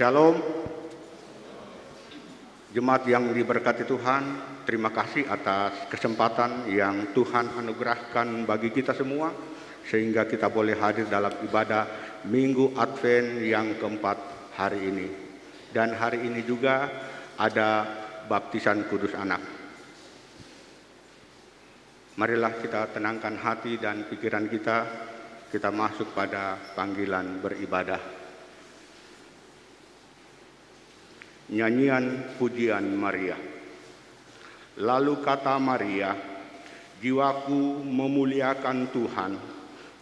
Shalom, jemaat yang diberkati Tuhan, terima kasih atas kesempatan yang Tuhan anugerahkan bagi kita semua, sehingga kita boleh hadir dalam ibadah Minggu Advent yang keempat hari ini. Dan hari ini juga ada baptisan kudus anak. Marilah kita tenangkan hati dan pikiran kita masuk pada panggilan beribadah. Nyanyian pujian Maria. Lalu kata Maria, jiwaku memuliakan Tuhan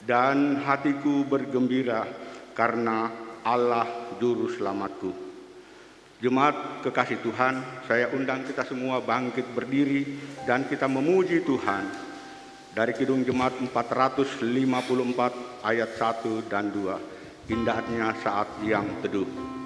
dan hatiku bergembira karena Allah juru selamatku. Jemaat kekasih Tuhan, saya undang kita semua bangkit berdiri dan kita memuji Tuhan dari Kidung Jemaat 454 ayat 1 dan 2. Indahnya saat yang teduh.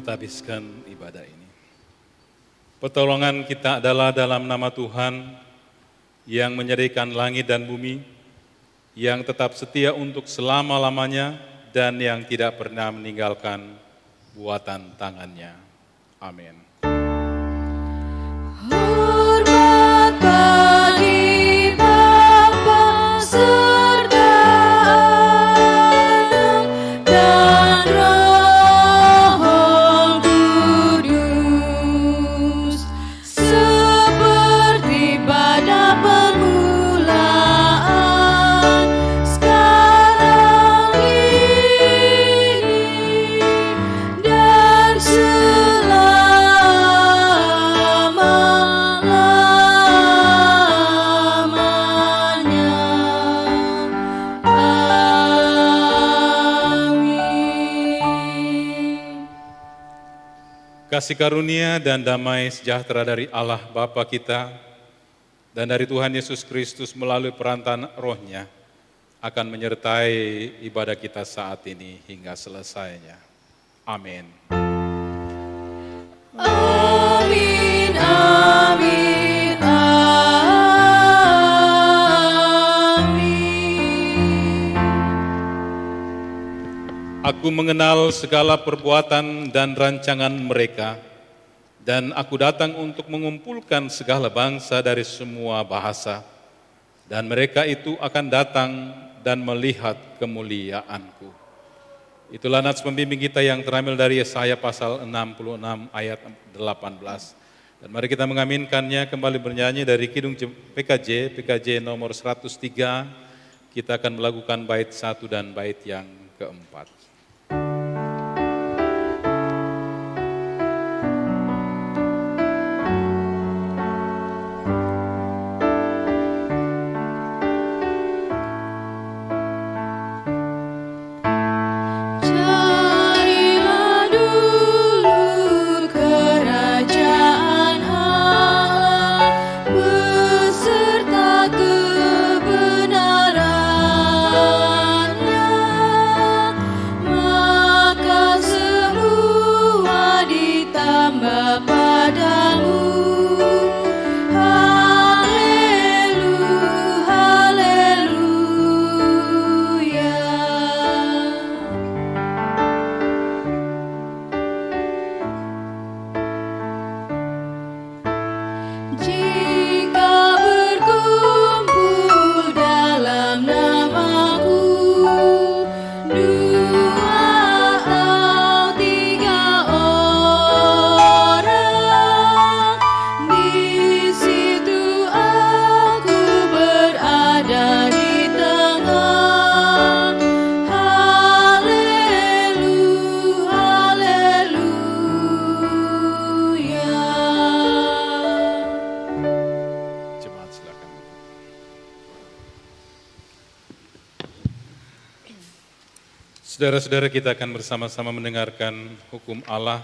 Habiskan ibadah ini. Pertolongan kita adalah dalam nama Tuhan yang menjadikan langit dan bumi, yang tetap setia untuk selama-lamanya dan yang tidak pernah meninggalkan buatan tangannya. Amin. Hormat bagi Bapa serta Anak dan Roh Kudus, seperti pada permulaan Kasih karunia dan damai sejahtera dari Allah Bapa kita dan dari Tuhan Yesus Kristus melalui perantaraan Roh-Nya akan menyertai ibadah kita saat ini hingga selesainya. Amin. Amin, amin, amin. Aku mengenal segala perbuatan dan rancangan mereka, dan aku datang untuk mengumpulkan segala bangsa dari semua bahasa, dan mereka itu akan datang dan melihat kemuliaanku. Itulah nats pembimbing kita yang terambil dari Yesaya pasal 66 ayat 18. Dan mari kita mengaminkannya, kembali bernyanyi dari Kidung PKJ nomor 103. Kita akan melakukan bait 1 dan bait yang keempat. Carilah dulu kerajaan Allah beserta kebenarannya, maka semua ditambah padamu. Haleluya. Jika berkumpul dalam namaku, dua atau tiga orang, di situ aku berada di tengah. Haleluya. Jemaat silakan. Saudara-saudara, kita akan bersama-sama mendengarkan hukum Allah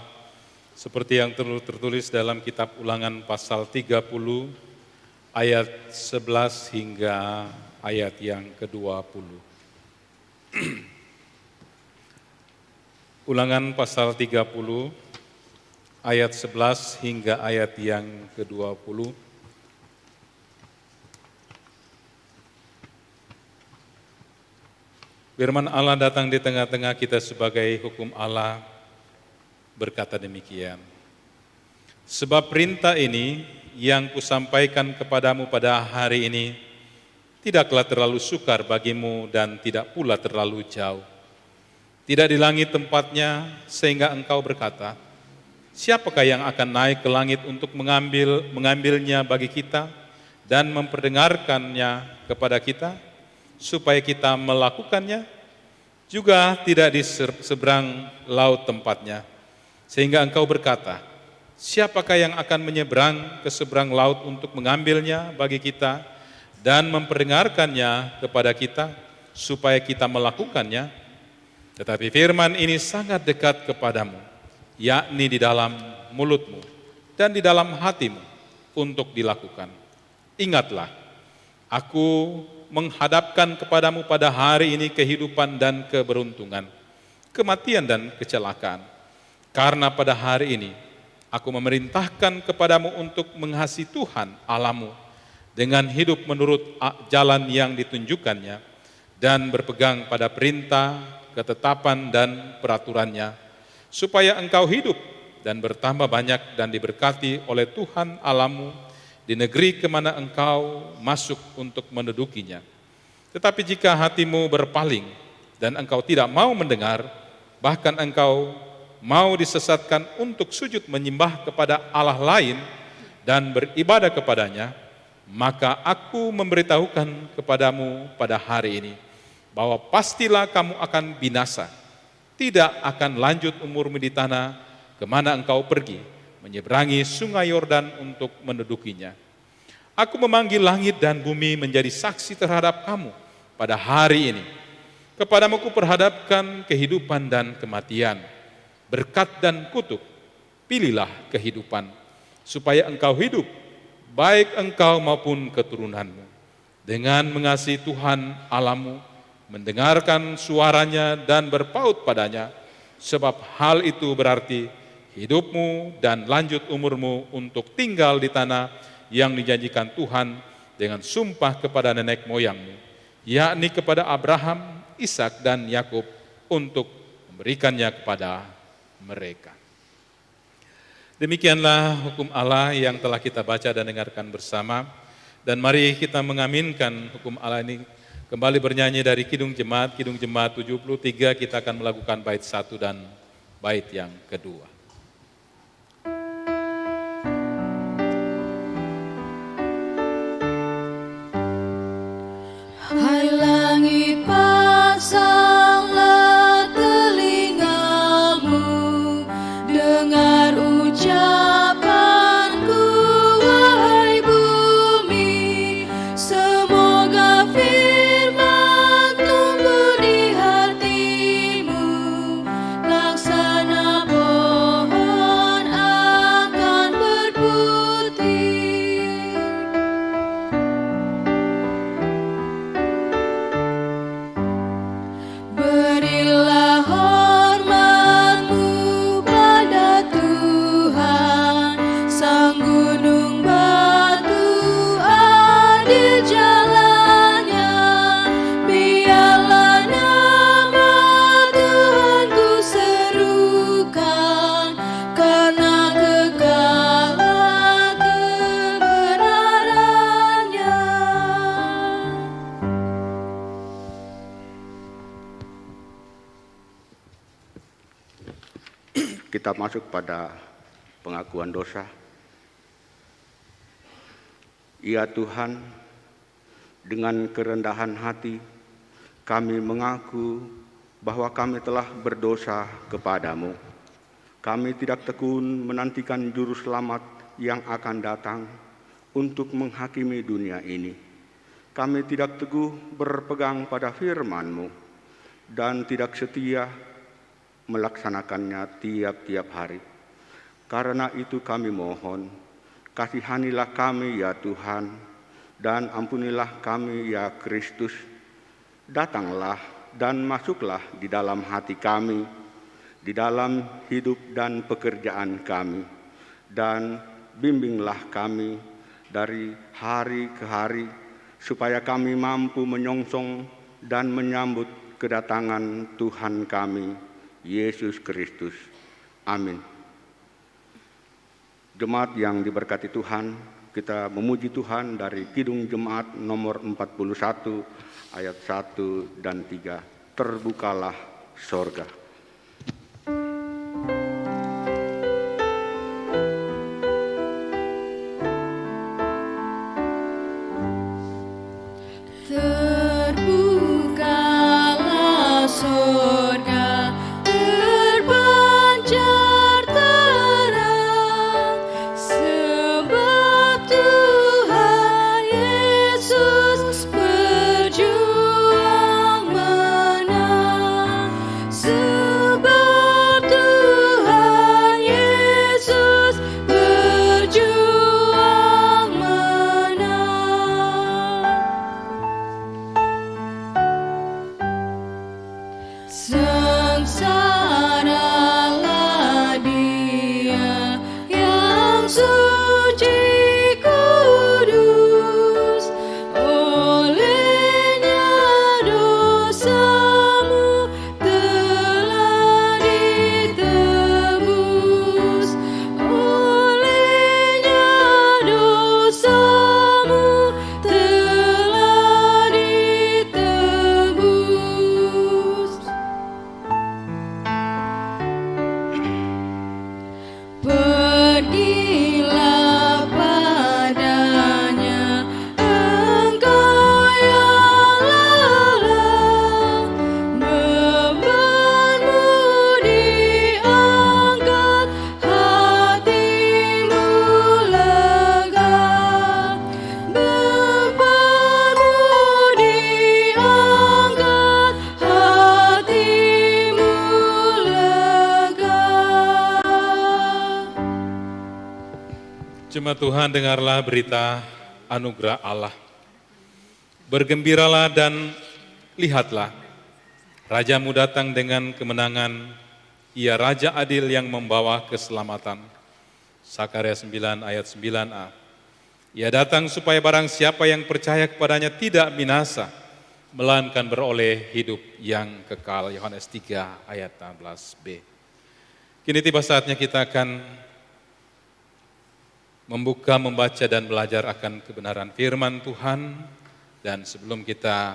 seperti yang tertulis dalam kitab Ulangan pasal 30 ayat 11 hingga ayat yang ke-20. Ulangan pasal 30 ayat 11 hingga ayat yang ke-20. Firman Allah datang di tengah-tengah kita sebagai hukum Allah, berkata demikian. Sebab perintah ini yang kusampaikan kepadamu pada hari ini tidaklah terlalu sukar bagimu dan tidak pula terlalu jauh. Tidak di langit tempatnya sehingga engkau berkata, siapakah yang akan naik ke langit untuk mengambilnya bagi kita dan memperdengarkannya kepada kita, supaya kita melakukannya, juga tidak di seberang laut tempatnya. Sehingga engkau berkata, siapakah yang akan menyeberang ke seberang laut untuk mengambilnya bagi kita dan memperdengarkannya kepada kita, supaya kita melakukannya? Tetapi firman ini sangat dekat kepadamu, yakni di dalam mulutmu dan di dalam hatimu untuk dilakukan. Ingatlah, aku menghadapkan kepadamu pada hari ini kehidupan dan keberuntungan, kematian dan kecelakaan. Karena pada hari ini aku memerintahkan kepadamu untuk mengasihi Tuhan Allahmu dengan hidup menurut jalan yang ditunjukkannya dan berpegang pada perintah, ketetapan dan peraturannya, supaya engkau hidup dan bertambah banyak dan diberkati oleh Tuhan Allahmu di negeri kemana engkau masuk untuk mendudukinya. Tetapi jika hatimu berpaling dan engkau tidak mau mendengar, bahkan engkau mau disesatkan untuk sujud menyembah kepada Allah lain dan beribadah kepadanya, maka aku memberitahukan kepadamu pada hari ini, bahwa pastilah kamu akan binasa, tidak akan lanjut umurmu di tanah kemana engkau pergi, menyeberangi sungai Yordan untuk mendudukinya. Aku memanggil langit dan bumi menjadi saksi terhadap kamu pada hari ini. Kepadamu kuperhadapkan kehidupan dan kematian, berkat dan kutuk. pilihlah kehidupan, supaya engkau hidup, baik engkau maupun keturunanmu, dengan mengasihi Tuhan Allahmu, mendengarkan suaranya dan berpaut padanya, sebab hal itu berarti hidupmu dan lanjut umurmu untuk tinggal di tanah yang dijanjikan Tuhan dengan sumpah kepada nenek moyangmu, yakni kepada Abraham, Ishak dan Yakub, untuk memberikannya kepada mereka. Demikianlah hukum Allah yang telah kita baca dan dengarkan bersama. Dan mari kita mengaminkan hukum Allah ini, kembali bernyanyi dari Kidung Jemaat 73, kita akan melakukan bait 1 dan bait yang kedua. Hai langit, pasanglah telingamu, dengar ucapanku, wahai bumi. Semoga firman tumbuh di hatimu, laksana pohon akan berputih. Berilah hormatmu pada Tuhan, sang gunung batu, adil jalannya. Biarlah nama Tuhan ku serukan, karena kekalah kebenarannya. Kita masuk pada pengakuan dosa. Ya Tuhan, dengan kerendahan hati kami mengaku bahwa kami telah berdosa kepadamu. Kami tidak tekun menantikan juru selamat yang akan datang untuk menghakimi dunia ini. Kami tidak teguh berpegang pada firman-Mu dan tidak setia melaksanakannya tiap-tiap hari. Karena itu kami mohon, kasihanilah kami ya Tuhan, dan ampunilah kami ya Kristus. Datanglah dan masuklah di dalam hati kami, di dalam hidup dan pekerjaan kami, dan bimbinglah kami dari hari ke hari, supaya kami mampu menyongsong dan menyambut kedatangan Tuhan kami, Yesus Kristus. Amin. Jemaat yang diberkati Tuhan, kita memuji Tuhan dari Kidung Jemaat nomor 41 ayat 1 dan 3. Terbukalah sorga. Terbukalah sorga, terpancar terang, sebab Tuhan Yesus berjuang menang. Jemaat Tuhan, dengarlah berita anugerah Allah. Bergembiralah dan lihatlah, Rajamu datang dengan kemenangan, Ia Raja adil yang membawa keselamatan. Sakaria 9 ayat 9a. Ia datang supaya barang siapa yang percaya kepadanya tidak binasa, melainkan beroleh hidup yang kekal. Yohanes 3 ayat 16b. Kini tiba saatnya kita akan membuka, membaca dan belajar akan kebenaran firman Tuhan. Dan sebelum kita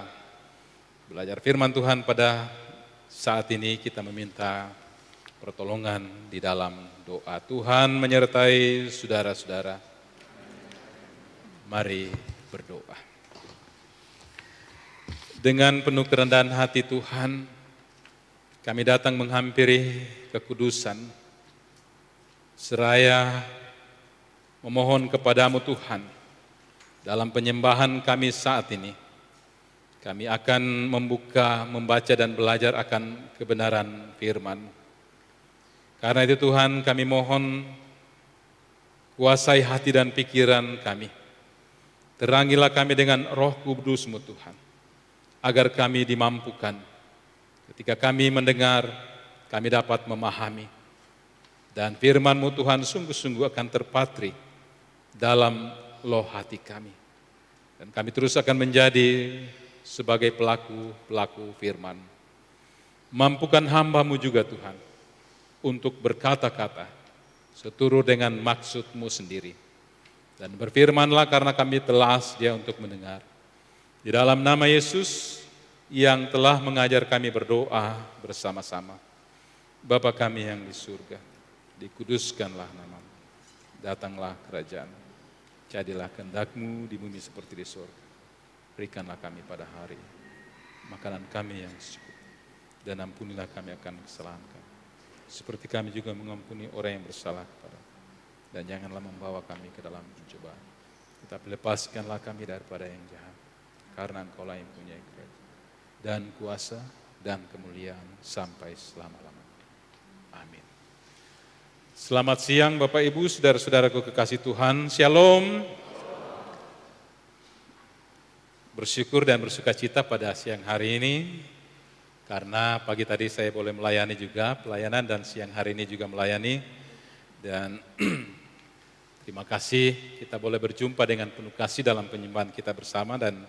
belajar firman Tuhan pada saat ini, kita meminta pertolongan di dalam doa. Tuhan menyertai saudara-saudara. Mari berdoa. Dengan penuh kerendahan hati Tuhan, kami datang menghampiri kekudusan, seraya memohon kepadamu Tuhan, dalam penyembahan kami saat ini, kami akan membuka, membaca dan belajar akan kebenaran firman. Karena itu Tuhan, kami mohon kuasai hati dan pikiran kami. Terangilah kami dengan Roh Kudus-Mu Tuhan, agar kami dimampukan. Ketika kami mendengar, kami dapat memahami. Dan firman-Mu Tuhan sungguh-sungguh akan terpatri dalam loh hati kami. Dan kami terus akan menjadi sebagai pelaku firman. Mampukan hamba-Mu juga Tuhan, untuk berkata-kata seturut dengan maksud-Mu sendiri. Dan berfirmanlah karena kami telah sedia untuk mendengar. Di dalam nama Yesus yang telah mengajar kami berdoa bersama-sama. Bapa kami yang di surga, dikuduskanlah nama-Mu. Datanglah kerajaan. Jadilah kehendak-Mu di bumi seperti di surga. Berikanlah kami pada hari makanan kami yang cukup. Dan ampunilah kami akan kesalahan kami, seperti kami juga mengampuni orang yang bersalah kepada kami. Dan janganlah membawa kami ke dalam pencobaan, tetapi lepaskanlah kami daripada yang jahat. Karena Engkau-lah yang punya kerajaan dan kuasa dan kemuliaan sampai selama-lamanya. Amin. Selamat siang Bapak Ibu, saudara-saudaraku kekasih Tuhan. Shalom. Bersyukur dan bersukacita pada siang hari ini, karena pagi tadi saya boleh melayani juga pelayanan dan siang hari ini juga melayani. Dan terima kasih kita boleh berjumpa dengan penuh kasih dalam penyembahan kita bersama. Dan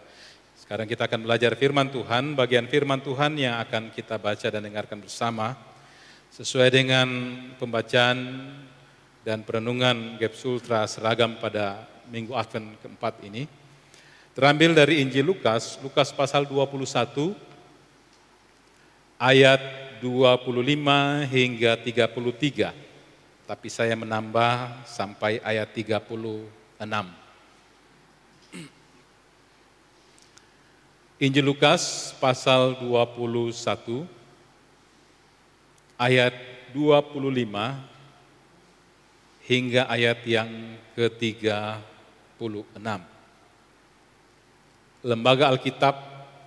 sekarang kita akan belajar firman Tuhan, bagian firman Tuhan yang akan kita baca dan dengarkan bersama sesuai dengan pembacaan dan perenungan Geps Ultra seragam pada Minggu Advent keempat ini. Terambil dari Injil Lukas, Lukas pasal 21 ayat 25 hingga 33. Tapi saya menambah sampai ayat 36. Injil Lukas pasal 21 ayat 25 hingga ayat yang ke-36. Lembaga Alkitab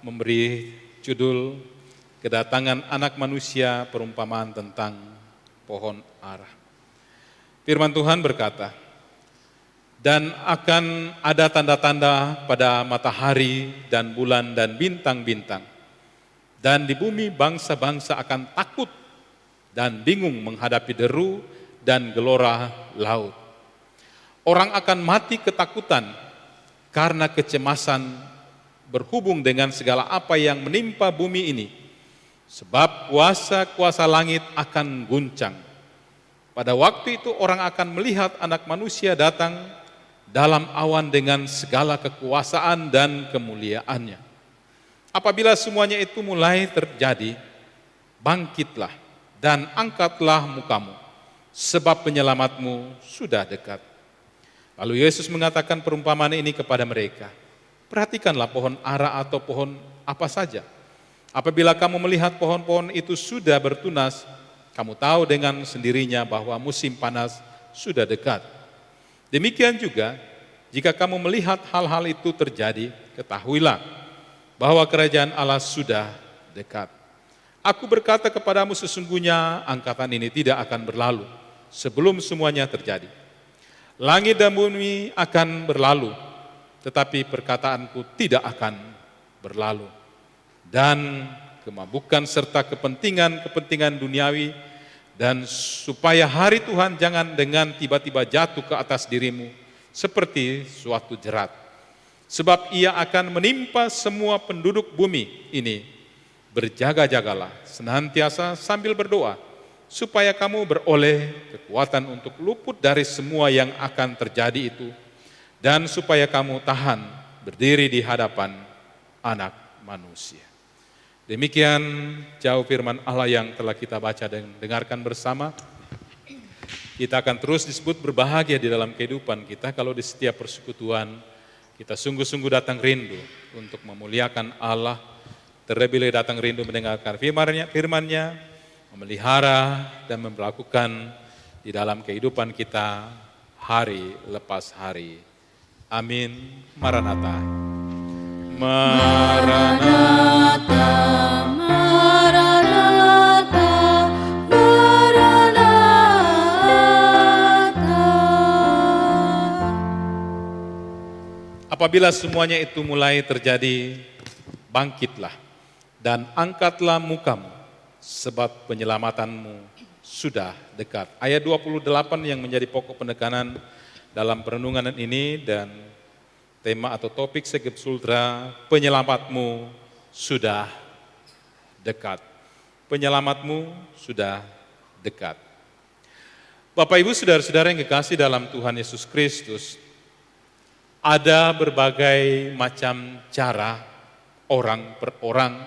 memberi judul Kedatangan Anak Manusia, perumpamaan tentang pohon ara. Firman Tuhan berkata, dan akan ada tanda-tanda pada matahari dan bulan dan bintang-bintang. Dan di bumi bangsa-bangsa akan takut dan bingung menghadapi deru dan gelora laut. Orang akan mati ketakutan karena kecemasan berhubung dengan segala apa yang menimpa bumi ini. Sebab kuasa-kuasa langit akan guncang. Pada waktu itu orang akan melihat Anak Manusia datang dalam awan dengan segala kekuasaan dan kemuliaannya. Apabila semuanya itu mulai terjadi, bangkitlah dan angkatlah mukamu, sebab penyelamatmu sudah dekat. Lalu Yesus mengatakan perumpamaan ini kepada mereka. Perhatikanlah pohon ara atau pohon apa saja. Apabila kamu melihat pohon-pohon itu sudah bertunas, kamu tahu dengan sendirinya bahwa musim panas sudah dekat. Demikian juga, jika kamu melihat hal-hal itu terjadi, ketahuilah bahwa kerajaan Allah sudah dekat. Aku berkata kepadamu, sesungguhnya angkatan ini tidak akan berlalu sebelum semuanya terjadi. Langit dan bumi akan berlalu, tetapi perkataanku tidak akan berlalu. Dan kemabukan serta kepentingan duniawi, dan supaya hari Tuhan jangan dengan tiba-tiba jatuh ke atas dirimu seperti suatu jerat. Sebab ia akan menimpa semua penduduk bumi ini. Berjaga-jagalah senantiasa sambil berdoa, supaya kamu beroleh kekuatan untuk luput dari semua yang akan terjadi itu, dan supaya kamu tahan berdiri di hadapan Anak Manusia. Demikian jauh firman Allah yang telah kita baca dan dengarkan bersama. Kita akan terus disebut berbahagia di dalam kehidupan kita kalau di setiap persekutuan kita sungguh-sungguh datang rindu untuk memuliakan Allah, terlebih datang rindu mendengarkan firman-Nya, memelihara dan memperlakukan di dalam kehidupan kita hari lepas hari. Amin. Maranatha. Maranatha, Maranatha, Maranatha. Apabila semuanya itu mulai terjadi, bangkitlah dan angkatlah mukamu, sebab penyelamatanmu sudah dekat. Ayat 28 yang menjadi pokok penekanan dalam perenungan ini, dan tema atau topik Segep Sultra, penyelamatmu sudah dekat. Penyelamatmu sudah dekat. Bapak Ibu saudara-saudara yang kekasih dalam Tuhan Yesus Kristus, ada berbagai macam cara orang per orang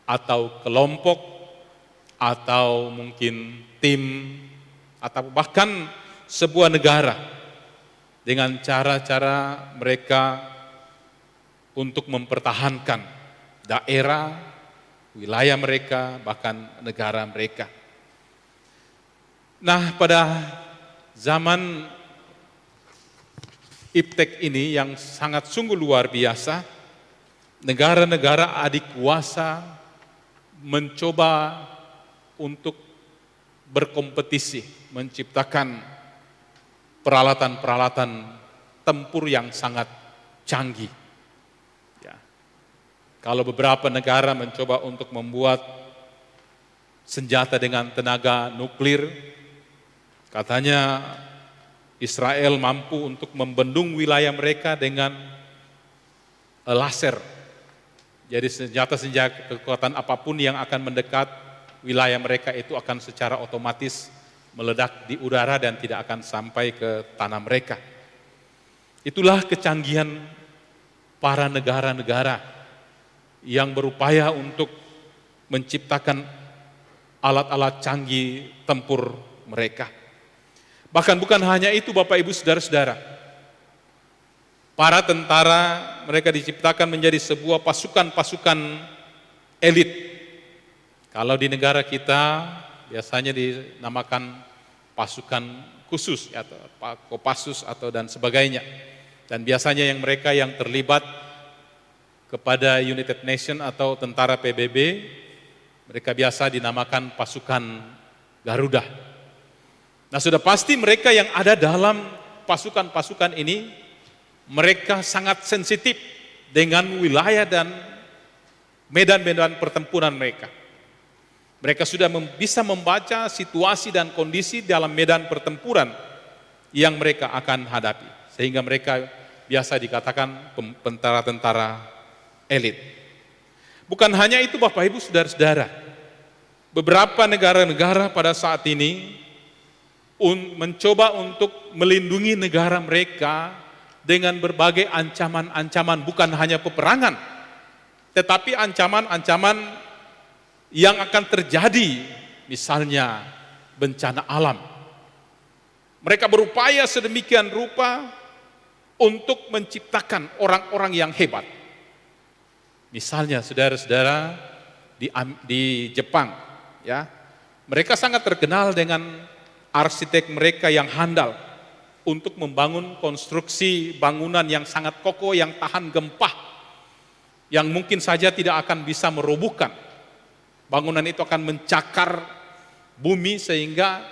atau kelompok atau mungkin tim atau bahkan sebuah negara dengan cara-cara mereka untuk mempertahankan daerah, wilayah mereka, bahkan negara mereka. Nah, pada zaman iptek ini yang sangat sungguh luar biasa, negara-negara adik kuasa mencoba untuk berkompetisi, menciptakan peralatan-peralatan tempur yang sangat canggih. Ya. Kalau beberapa negara mencoba untuk membuat senjata dengan tenaga nuklir, katanya Israel mampu untuk membendung wilayah mereka dengan laser. Jadi senjata-senjata kekuatan apapun yang akan mendekat wilayah mereka itu akan secara otomatis meledak di udara dan tidak akan sampai ke tanah mereka. Itulah kecanggihan para negara-negara yang berupaya untuk menciptakan alat-alat canggih tempur mereka. Bahkan bukan hanya itu Bapak Ibu saudara-saudara, para tentara mereka diciptakan menjadi sebuah pasukan-pasukan elit. Kalau di negara kita biasanya dinamakan pasukan khusus atau Kopassus atau dan sebagainya. Dan biasanya yang mereka yang terlibat kepada United Nation atau tentara PBB, mereka biasa dinamakan pasukan Garuda. Nah, sudah pasti mereka yang ada dalam pasukan-pasukan ini, mereka sangat sensitif dengan wilayah dan medan-medan pertempuran mereka. Mereka sudah bisa membaca situasi dan kondisi dalam medan pertempuran yang mereka akan hadapi. Sehingga mereka biasa dikatakan tentara-tentara elit. Bukan hanya itu Bapak Ibu saudara-saudara. Beberapa negara-negara pada saat ini mencoba untuk melindungi negara mereka dengan berbagai ancaman-ancaman, bukan hanya peperangan, tetapi ancaman-ancaman yang akan terjadi, misalnya bencana alam. Mereka berupaya sedemikian rupa untuk menciptakan orang-orang yang hebat. Misalnya saudara-saudara di Jepang, ya, mereka sangat terkenal dengan arsitek mereka yang handal untuk membangun konstruksi bangunan yang sangat kokoh, yang tahan gempa, yang mungkin saja tidak akan bisa merobohkan. Bangunan itu akan mencakar bumi sehingga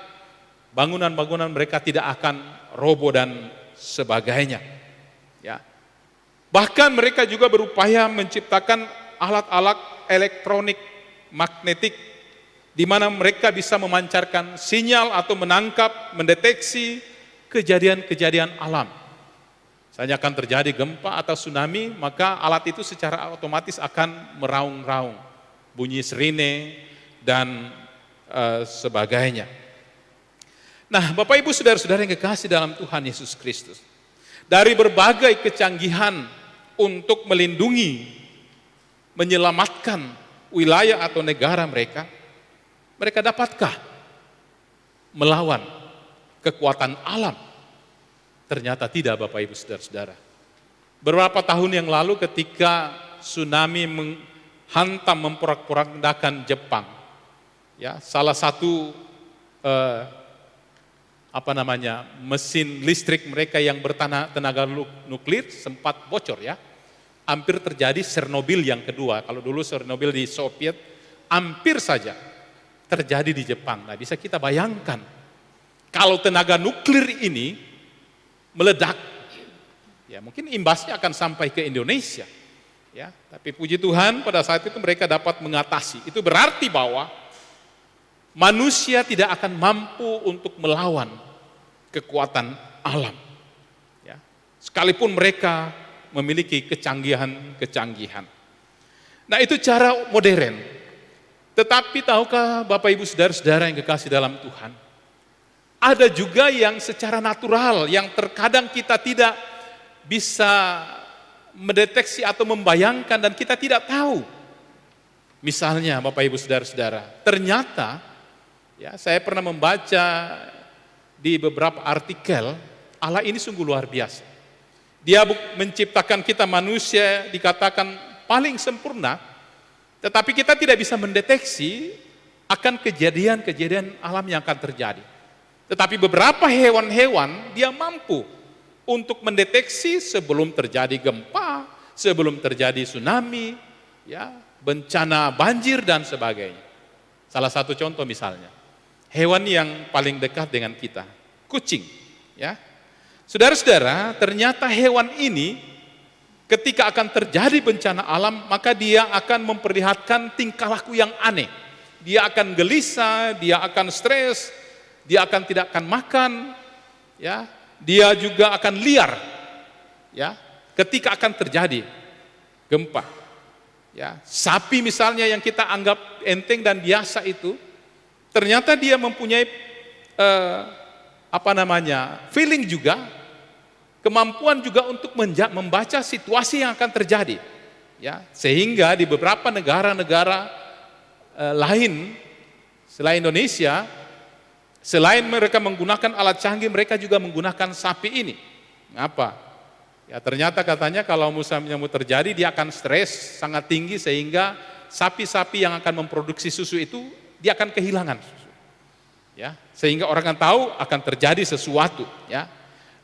bangunan-bangunan mereka tidak akan roboh dan sebagainya. Ya. Bahkan mereka juga berupaya menciptakan alat-alat elektronik magnetik di mana mereka bisa memancarkan sinyal atau menangkap, mendeteksi kejadian-kejadian alam. Misalnya akan terjadi gempa atau tsunami, maka alat itu secara otomatis akan meraung-raung, bunyi sirine dan sebagainya. Nah, Bapak Ibu Saudara-saudara yang kekasih dalam Tuhan Yesus Kristus, dari berbagai kecanggihan untuk melindungi, menyelamatkan wilayah atau negara mereka, mereka dapatkah melawan kekuatan alam? Ternyata tidak, Bapak Ibu Saudara-saudara. Beberapa tahun yang lalu ketika tsunami menghantam memporak-porandakan Jepang, ya, salah satu mesin listrik mereka yang bertenaga nuklir sempat bocor, ya. Hampir terjadi Chernobyl yang kedua. Kalau dulu Chernobyl di Soviet, hampir saja terjadi di Jepang. Nah, bisa kita bayangkan kalau tenaga nuklir ini meledak, ya mungkin imbasnya akan sampai ke Indonesia, ya. Tapi puji Tuhan pada saat itu mereka dapat mengatasi. Itu berarti bahwa manusia tidak akan mampu untuk melawan kekuatan alam, ya. Sekalipun mereka memiliki kecanggihan-kecanggihan. Nah, itu cara modern. Tetapi tahukah Bapak Ibu Saudara-saudara yang kekasih dalam Tuhan, ada juga yang secara natural, yang terkadang kita tidak bisa mendeteksi atau membayangkan dan kita tidak tahu. Misalnya Bapak Ibu Saudara-saudara, ternyata ya saya pernah membaca di beberapa artikel, Allah ini sungguh luar biasa. Dia menciptakan kita manusia dikatakan paling sempurna, tetapi kita tidak bisa mendeteksi akan kejadian-kejadian alam yang akan terjadi. Tetapi beberapa hewan-hewan dia mampu untuk mendeteksi sebelum terjadi gempa, sebelum terjadi tsunami, ya, bencana banjir dan sebagainya. Salah satu contoh misalnya, hewan yang paling dekat dengan kita, kucing, ya. Saudara-saudara, ternyata hewan ini ketika akan terjadi bencana alam, maka dia akan memperlihatkan tingkah laku yang aneh. Dia akan gelisah, dia akan stres, dia tidak akan makan, ya. Dia juga akan liar, ya. Ketika akan terjadi gempa, ya. Sapi misalnya yang kita anggap enteng dan biasa itu, ternyata dia mempunyai feeling juga, kemampuan juga untuk membaca situasi yang akan terjadi, ya. Sehingga di beberapa negara-negara lain selain Indonesia, selain mereka menggunakan alat canggih, mereka juga menggunakan sapi ini. Mengapa? Ya ternyata katanya kalau musimnya mau terjadi, dia akan stres sangat tinggi sehingga sapi-sapi yang akan memproduksi susu itu dia akan kehilangan susu. Ya, sehingga orang akan tahu akan terjadi sesuatu, ya.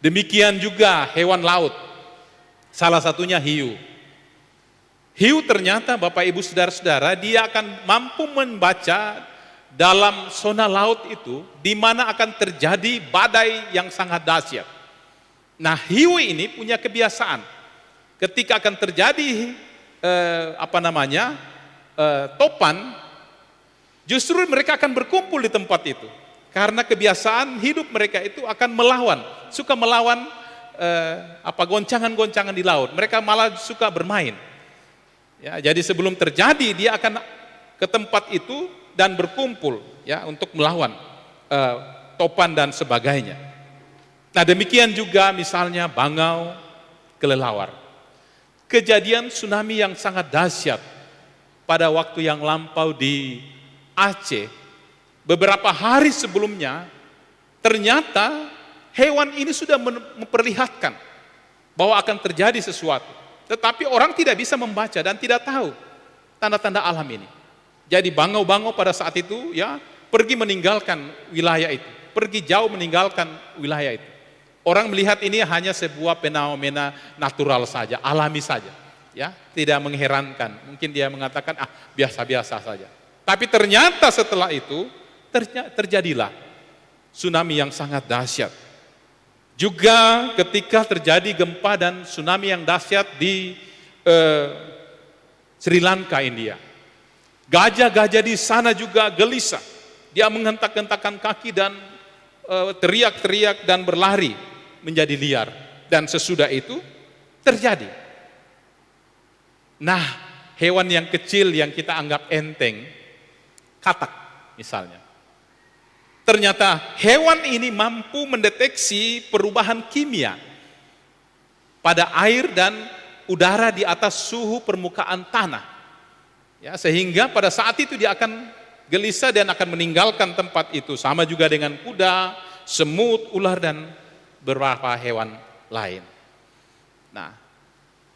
Demikian juga hewan laut. Salah satunya hiu. Hiu ternyata Bapak Ibu Saudara-saudara, dia akan mampu membaca dalam zona laut itu di mana akan terjadi badai yang sangat dahsyat. Nah, hiu ini punya kebiasaan ketika akan terjadi topan, justru mereka akan berkumpul di tempat itu karena kebiasaan hidup mereka itu akan suka melawan goncangan-goncangan di laut. Mereka malah suka bermain. Ya, jadi sebelum terjadi dia akan ke tempat itu dan berkumpul, ya, untuk melawan topan dan sebagainya. Nah, demikian juga misalnya bangau, kelelawar. Kejadian tsunami yang sangat dahsyat pada waktu yang lampau di Aceh, beberapa hari sebelumnya, ternyata hewan ini sudah memperlihatkan bahwa akan terjadi sesuatu. Tetapi orang tidak bisa membaca dan tidak tahu tanda-tanda alam ini. Jadi bangau-bangau pada saat itu, ya, pergi meninggalkan wilayah itu, pergi jauh meninggalkan wilayah itu. Orang melihat ini hanya sebuah fenomena natural saja, alami saja, ya, tidak mengherankan. Mungkin dia mengatakan biasa-biasa saja. Tapi ternyata setelah itu terjadilah tsunami yang sangat dahsyat. Juga ketika terjadi gempa dan tsunami yang dahsyat di Sri Lanka, India. Gajah-gajah di sana juga gelisah. Dia menghentak-hentakkan kaki dan teriak-teriak dan berlari menjadi liar. Dan sesudah itu terjadi. Nah, hewan yang kecil yang kita anggap enteng, katak misalnya. Ternyata hewan ini mampu mendeteksi perubahan kimia pada air dan udara di atas suhu permukaan tanah. Ya, sehingga pada saat itu dia akan gelisah dan akan meninggalkan tempat itu. Sama juga dengan kuda, semut, ular, dan beberapa hewan lain. Nah,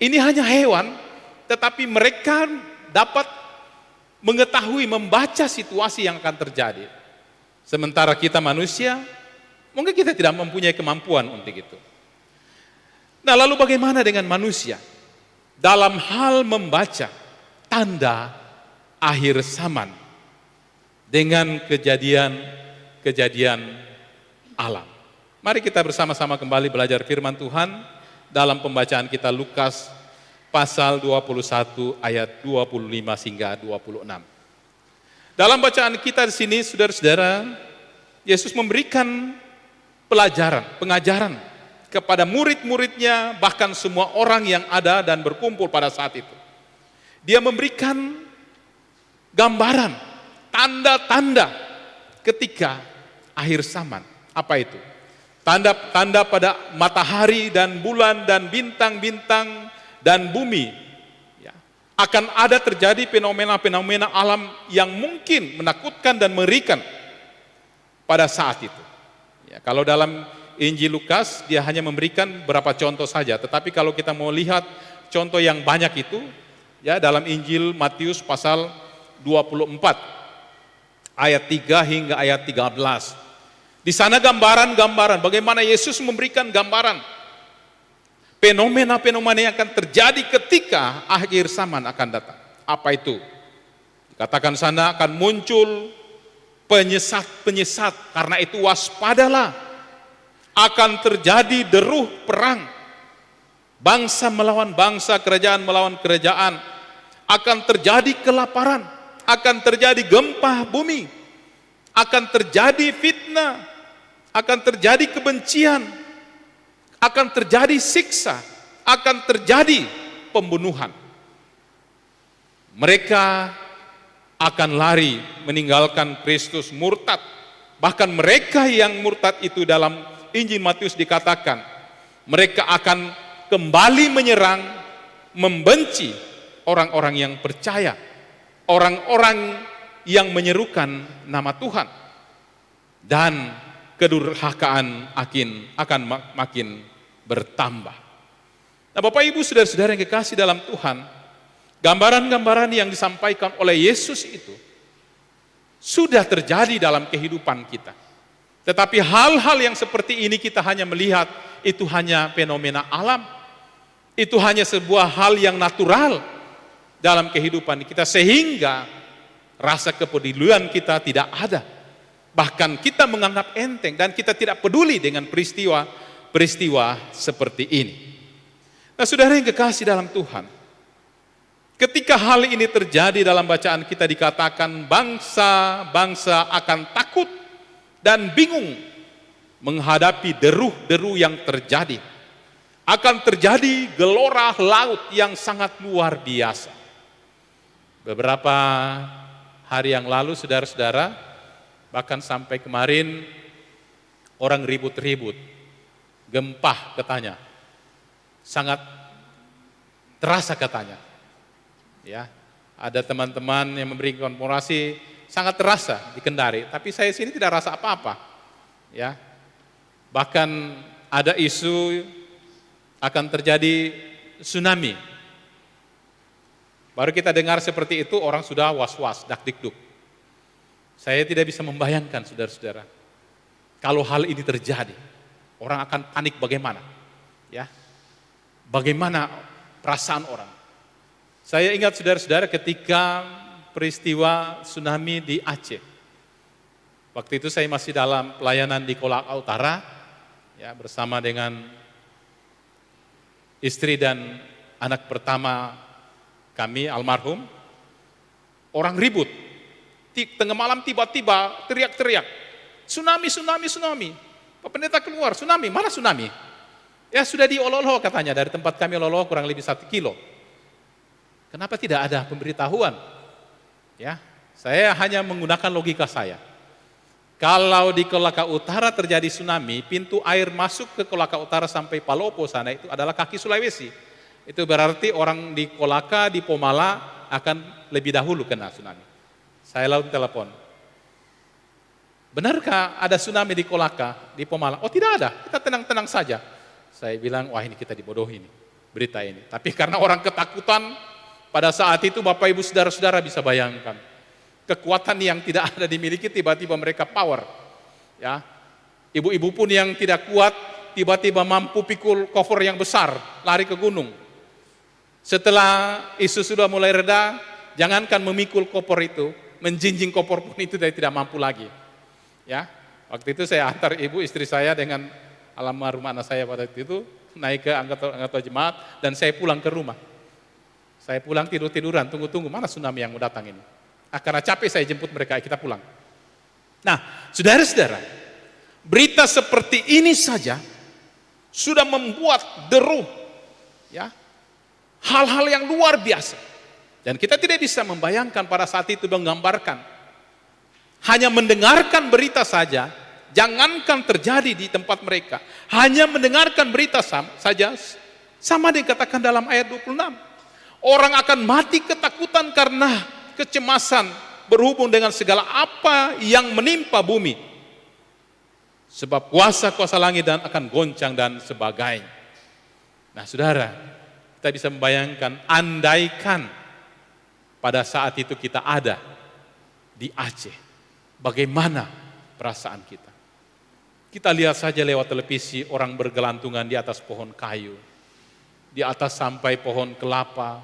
ini hanya hewan, tetapi mereka dapat mengetahui, membaca situasi yang akan terjadi. Sementara kita manusia, mungkin kita tidak mempunyai kemampuan untuk itu. Nah, lalu bagaimana dengan manusia? Dalam hal membaca tanda akhir zaman dengan kejadian-kejadian alam. Mari kita bersama-sama kembali belajar firman Tuhan dalam pembacaan kita Lukas pasal 21 ayat 25 hingga 26. Dalam bacaan kita di sini, saudara-saudara, Yesus memberikan pelajaran, pengajaran kepada murid-muridnya, bahkan semua orang yang ada dan berkumpul pada saat itu. Dia memberikan gambaran, tanda-tanda ketika akhir zaman. Apa itu? Tanda-tanda pada matahari dan bulan dan bintang-bintang dan bumi. Akan ada terjadi fenomena-fenomena alam yang mungkin menakutkan dan mengerikan pada saat itu. Ya, kalau dalam Injil Lukas dia hanya memberikan beberapa contoh saja, tetapi kalau kita mau lihat contoh yang banyak itu, ya dalam Injil Matius pasal 24 ayat 3 hingga ayat 13. Di sana gambaran-gambaran bagaimana Yesus memberikan gambaran fenomena-fenomena yang akan terjadi ketika akhir zaman akan datang. Apa itu? Dikatakan sana akan muncul penyesat-penyesat, karena itu waspadalah. Akan terjadi deruh perang. Bangsa melawan bangsa, kerajaan melawan kerajaan. Akan terjadi kelaparan, akan terjadi gempa bumi, akan terjadi fitnah, akan terjadi kebencian, akan terjadi siksa, akan terjadi pembunuhan. Mereka akan lari meninggalkan Kristus, murtad. Bahkan mereka yang murtad itu dalam Injil Matius dikatakan, mereka akan kembali menyerang, membenci orang-orang yang percaya, orang-orang yang menyerukan nama Tuhan. Dan kedurhakaan akan makin bertambah. Nah, Bapak Ibu saudara-saudara yang kekasih dalam Tuhan, gambaran-gambaran yang disampaikan oleh Yesus itu sudah terjadi dalam kehidupan kita. Tetapi hal-hal yang seperti ini kita hanya melihat itu hanya fenomena alam. Itu hanya sebuah hal yang natural dalam kehidupan kita, sehingga rasa kepedulian kita tidak ada. Bahkan kita menganggap enteng dan kita tidak peduli dengan peristiwa seperti ini. Nah, saudara yang kekasih dalam Tuhan, ketika hal ini terjadi dalam bacaan kita dikatakan bangsa-bangsa akan takut dan bingung menghadapi deruh-deruh yang terjadi. Akan terjadi gelora laut yang sangat luar biasa. Beberapa hari yang lalu saudara-saudara, bahkan sampai kemarin orang ribut-ribut, gempa katanya, sangat terasa katanya. Ya, ada teman-teman yang memberi informasi sangat terasa di Kendari, tapi saya sini tidak rasa apa-apa. Ya, bahkan ada isu akan terjadi tsunami. Baru kita dengar seperti itu orang sudah was-was, dak-dikduk. Saya tidak bisa membayangkan saudara-saudara, kalau hal ini terjadi, orang akan panik bagaimana? Ya, bagaimana perasaan orang? Saya ingat saudara-saudara ketika peristiwa tsunami di Aceh. Waktu itu saya masih dalam pelayanan di Kolaka Utara, ya, bersama dengan istri dan anak pertama kami almarhum. Orang ribut, tengah malam tiba-tiba teriak-teriak, tsunami, tsunami, tsunami. Pak Pendeta keluar, tsunami, mana tsunami? Ya sudah di Ololo katanya, dari tempat kami Ololo kurang lebih 1 kilo. Kenapa tidak ada pemberitahuan? Ya, saya hanya menggunakan logika saya. Kalau di Kolaka Utara terjadi tsunami, pintu air masuk ke Kolaka Utara sampai Palopo sana itu adalah kaki Sulawesi. Itu berarti orang di Kolaka, di Pomala akan lebih dahulu kena tsunami. Saya lalu telepon. Benarkah ada tsunami di Kolaka, di Pomala? Oh tidak ada, kita tenang-tenang saja. Saya bilang, wah ini kita dibodohi nih, berita ini. Tapi karena orang ketakutan, pada saat itu Bapak Ibu Saudara-saudara bisa bayangkan. Kekuatan yang tidak ada dimiliki tiba-tiba mereka power. Ya, ibu-ibu pun yang tidak kuat tiba-tiba mampu pikul kofor yang besar, lari ke gunung. Setelah isu sudah mulai reda, jangankan memikul koper itu, menjinjing koper pun itu tidak mampu lagi. Ya, waktu itu saya antar ibu istri saya dengan almarhum anak saya pada itu naik ke anggota jemaat dan saya pulang ke rumah. Saya pulang tidur-tiduran, tunggu-tunggu mana tsunami yang mau datang ini. Karena capek saya jemput mereka, kita pulang. Nah, saudara-saudara, berita seperti ini saja sudah membuat deru, ya, hal-hal yang luar biasa. Dan kita tidak bisa membayangkan pada saat itu menggambarkan. Hanya mendengarkan berita saja, jangankan terjadi di tempat mereka. Hanya mendengarkan berita saja, sama dikatakan dalam ayat 26. Orang akan mati ketakutan karena kecemasan berhubung dengan segala apa yang menimpa bumi. Sebab kuasa-kuasa langit dan akan goncang dan sebagainya. Nah saudara, kita bisa membayangkan, andaikan pada saat itu kita ada di Aceh, bagaimana perasaan kita. Kita lihat saja lewat televisi orang bergelantungan di atas pohon kayu, di atas sampai pohon kelapa,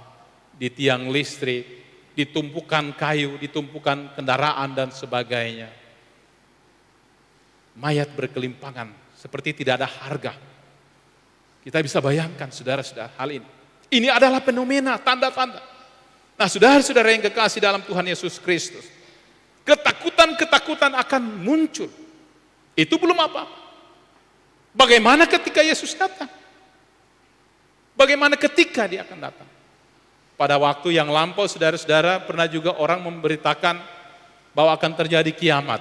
di tiang listrik, ditumpukan kayu, ditumpukan kendaraan dan sebagainya. Mayat berkelimpangan seperti tidak ada harga. Kita bisa bayangkan saudara-saudara hal ini. Ini adalah fenomena, tanda-tanda. Nah saudara-saudara yang kekasih dalam Tuhan Yesus Kristus, ketakutan-ketakutan akan muncul. Itu belum apa-apa. Bagaimana ketika Yesus datang? Bagaimana ketika dia akan datang? Pada waktu yang lampau saudara-saudara pernah juga orang memberitakan bahwa akan terjadi kiamat.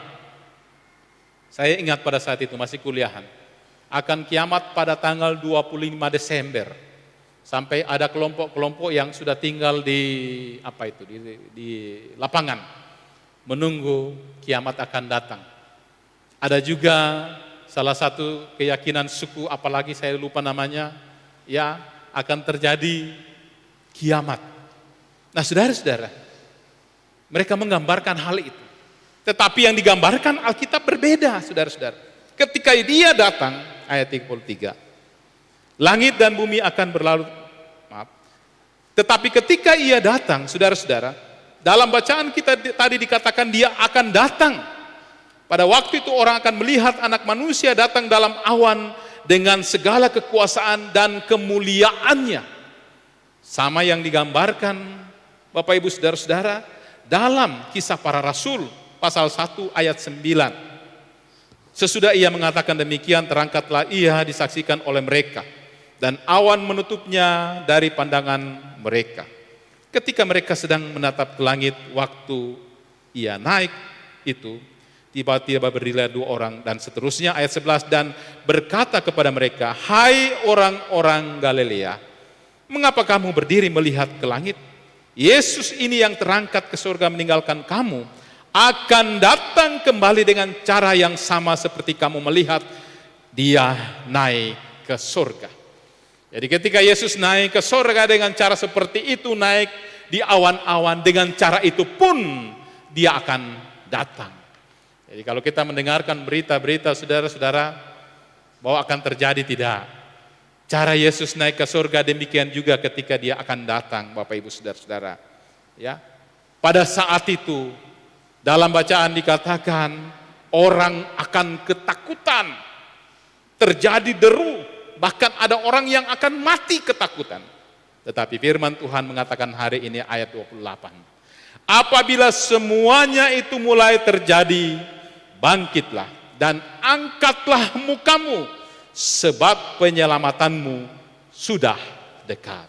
Saya ingat pada saat itu masih kuliahan. Akan kiamat pada tanggal 25 Desember. Sampai ada kelompok-kelompok yang sudah tinggal di di lapangan menunggu kiamat akan datang. Ada juga salah satu keyakinan suku apalagi saya lupa namanya, ya akan terjadi kiamat. Nah saudara-saudara, mereka menggambarkan hal itu. Tetapi yang digambarkan Alkitab berbeda saudara-saudara. Ketika dia datang, ayat 33, langit dan bumi akan berlalu, tetapi ketika ia datang, saudara-saudara, dalam bacaan kita tadi dikatakan dia akan datang. Pada waktu itu orang akan melihat anak manusia datang dalam awan dengan segala kekuasaan dan kemuliaannya. Sama yang digambarkan Bapak Ibu Saudara-saudara dalam Kisah Para Rasul pasal 1 ayat 9. Sesudah ia mengatakan demikian, terangkatlah ia disaksikan oleh mereka dan awan menutupnya dari pandangan mereka. Ketika mereka sedang menatap ke langit waktu ia naik itu, tiba-tiba berdirilah 2 orang dan seterusnya ayat 11, dan berkata kepada mereka, hai orang-orang Galilea, mengapa kamu berdiri melihat ke langit? Yesus ini yang terangkat ke surga meninggalkan kamu, akan datang kembali dengan cara yang sama seperti kamu melihat dia naik ke surga. Jadi ketika Yesus naik ke surga dengan cara seperti itu, naik di awan-awan, dengan cara itu pun dia akan datang. Jadi kalau kita mendengarkan berita-berita saudara-saudara bahwa akan terjadi, tidak. Cara Yesus naik ke surga demikian juga ketika dia akan datang, Bapak Ibu Saudara-saudara. Ya. Pada saat itu dalam bacaan dikatakan orang akan ketakutan, terjadi deru, bahkan ada orang yang akan mati ketakutan. Tetapi firman Tuhan mengatakan hari ini ayat 28. Apabila semuanya itu mulai terjadi, bangkitlah dan angkatlah mukamu, sebab penyelamatanmu sudah dekat.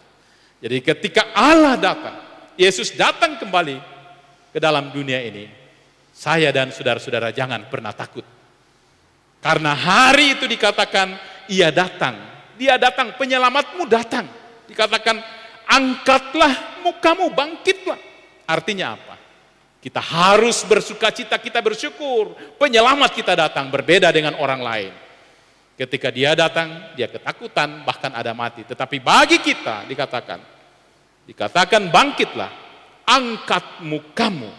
Jadi ketika Allah datang, Yesus datang kembali ke dalam dunia ini, saya dan saudara-saudara jangan pernah takut. Karena hari itu dikatakan Ia datang, Dia datang, penyelamatmu datang. Dikatakan angkatlah mukamu, bangkitlah. Artinya apa? Kita harus bersukacita, kita bersyukur. Penyelamat kita datang, berbeda dengan orang lain. Ketika Dia datang, dia ketakutan, bahkan ada mati. Tetapi bagi kita dikatakan bangkitlah, angkat mukamu,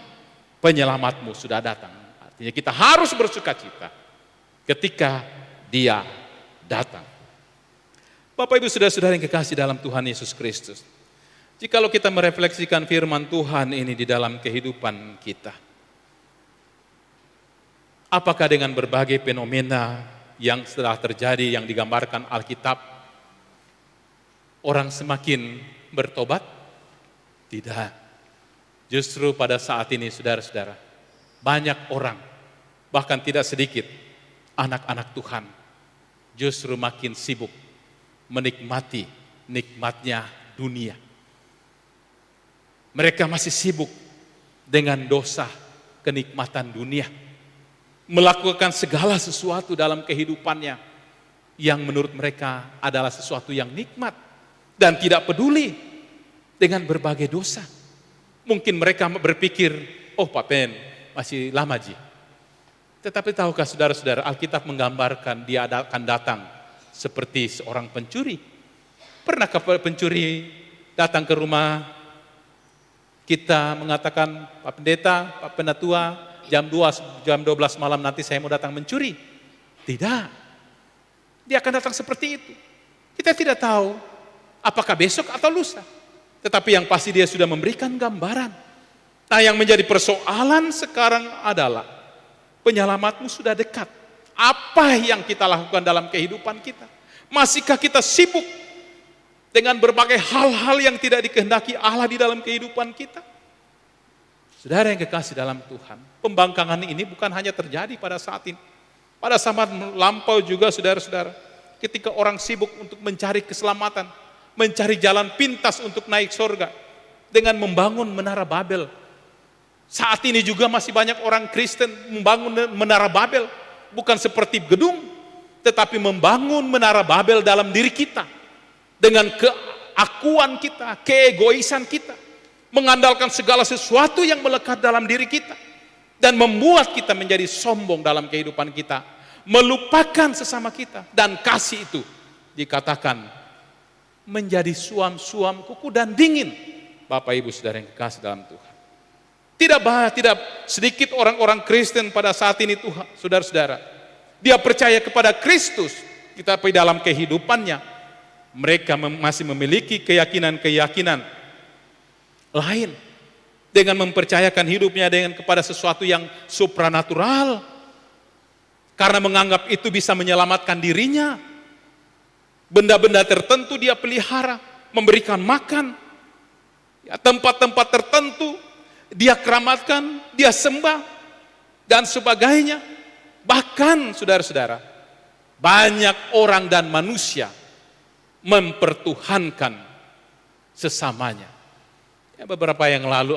penyelamatmu sudah datang. Artinya kita harus bersukacita ketika Dia datang. Bapak Ibu saudara-saudara yang kekasih dalam Tuhan Yesus Kristus, jikalau kita merefleksikan firman Tuhan ini di dalam kehidupan kita, apakah dengan berbagai fenomena yang telah terjadi yang digambarkan Alkitab, orang semakin bertobat? Tidak. Justru pada saat ini saudara-saudara, banyak orang, bahkan tidak sedikit anak-anak Tuhan, justru makin sibuk menikmati nikmatnya dunia. Mereka masih sibuk dengan dosa kenikmatan dunia, melakukan segala sesuatu dalam kehidupannya yang menurut mereka adalah sesuatu yang nikmat dan tidak peduli dengan berbagai dosa. Mungkin mereka berpikir, oh Pak Pen masih lama Ji. Tetapi tahukah saudara-saudara, Alkitab menggambarkan Dia akan datang seperti seorang pencuri. Pernahkah pencuri datang ke rumah kita mengatakan, Pak Pendeta, Pak Penatua, jam 12 malam nanti saya mau datang mencuri? Tidak. Dia akan datang seperti itu. Kita tidak tahu apakah besok atau lusa. Tetapi yang pasti Dia sudah memberikan gambaran. Nah, yang menjadi persoalan sekarang adalah penyelamatmu sudah dekat. Apa yang kita lakukan dalam kehidupan kita? Masihkah kita sibuk dengan berbagai hal-hal yang tidak dikehendaki Allah di dalam kehidupan kita? Saudara yang kekasih dalam Tuhan, pembangkangan ini bukan hanya terjadi pada saat ini. Pada zaman lampau juga saudara-saudara, ketika orang sibuk untuk mencari keselamatan, mencari jalan pintas untuk naik surga dengan membangun menara Babel. Saat ini juga masih banyak orang Kristen membangun menara Babel, bukan seperti gedung, tetapi membangun menara Babel dalam diri kita. Dengan keakuan kita, keegoisan kita, mengandalkan segala sesuatu yang melekat dalam diri kita, dan membuat kita menjadi sombong dalam kehidupan kita, melupakan sesama kita, dan kasih itu dikatakan menjadi suam-suam kuku dan dingin. Bapak Ibu saudara yang kekasih dalam Tuhan, tidak sedikit orang-orang Kristen pada saat ini Tuhan, saudara-saudara, dia percaya kepada Kristus, tetapi dalam kehidupannya mereka masih memiliki keyakinan-keyakinan lain dengan mempercayakan hidupnya kepada sesuatu yang supranatural karena menganggap itu bisa menyelamatkan dirinya. Benda-benda tertentu dia pelihara, memberikan makan, tempat-tempat tertentu dia keramatkan, dia sembah, dan sebagainya. Bahkan saudara-saudara, banyak orang dan manusia mempertuhankan sesamanya. Ya, beberapa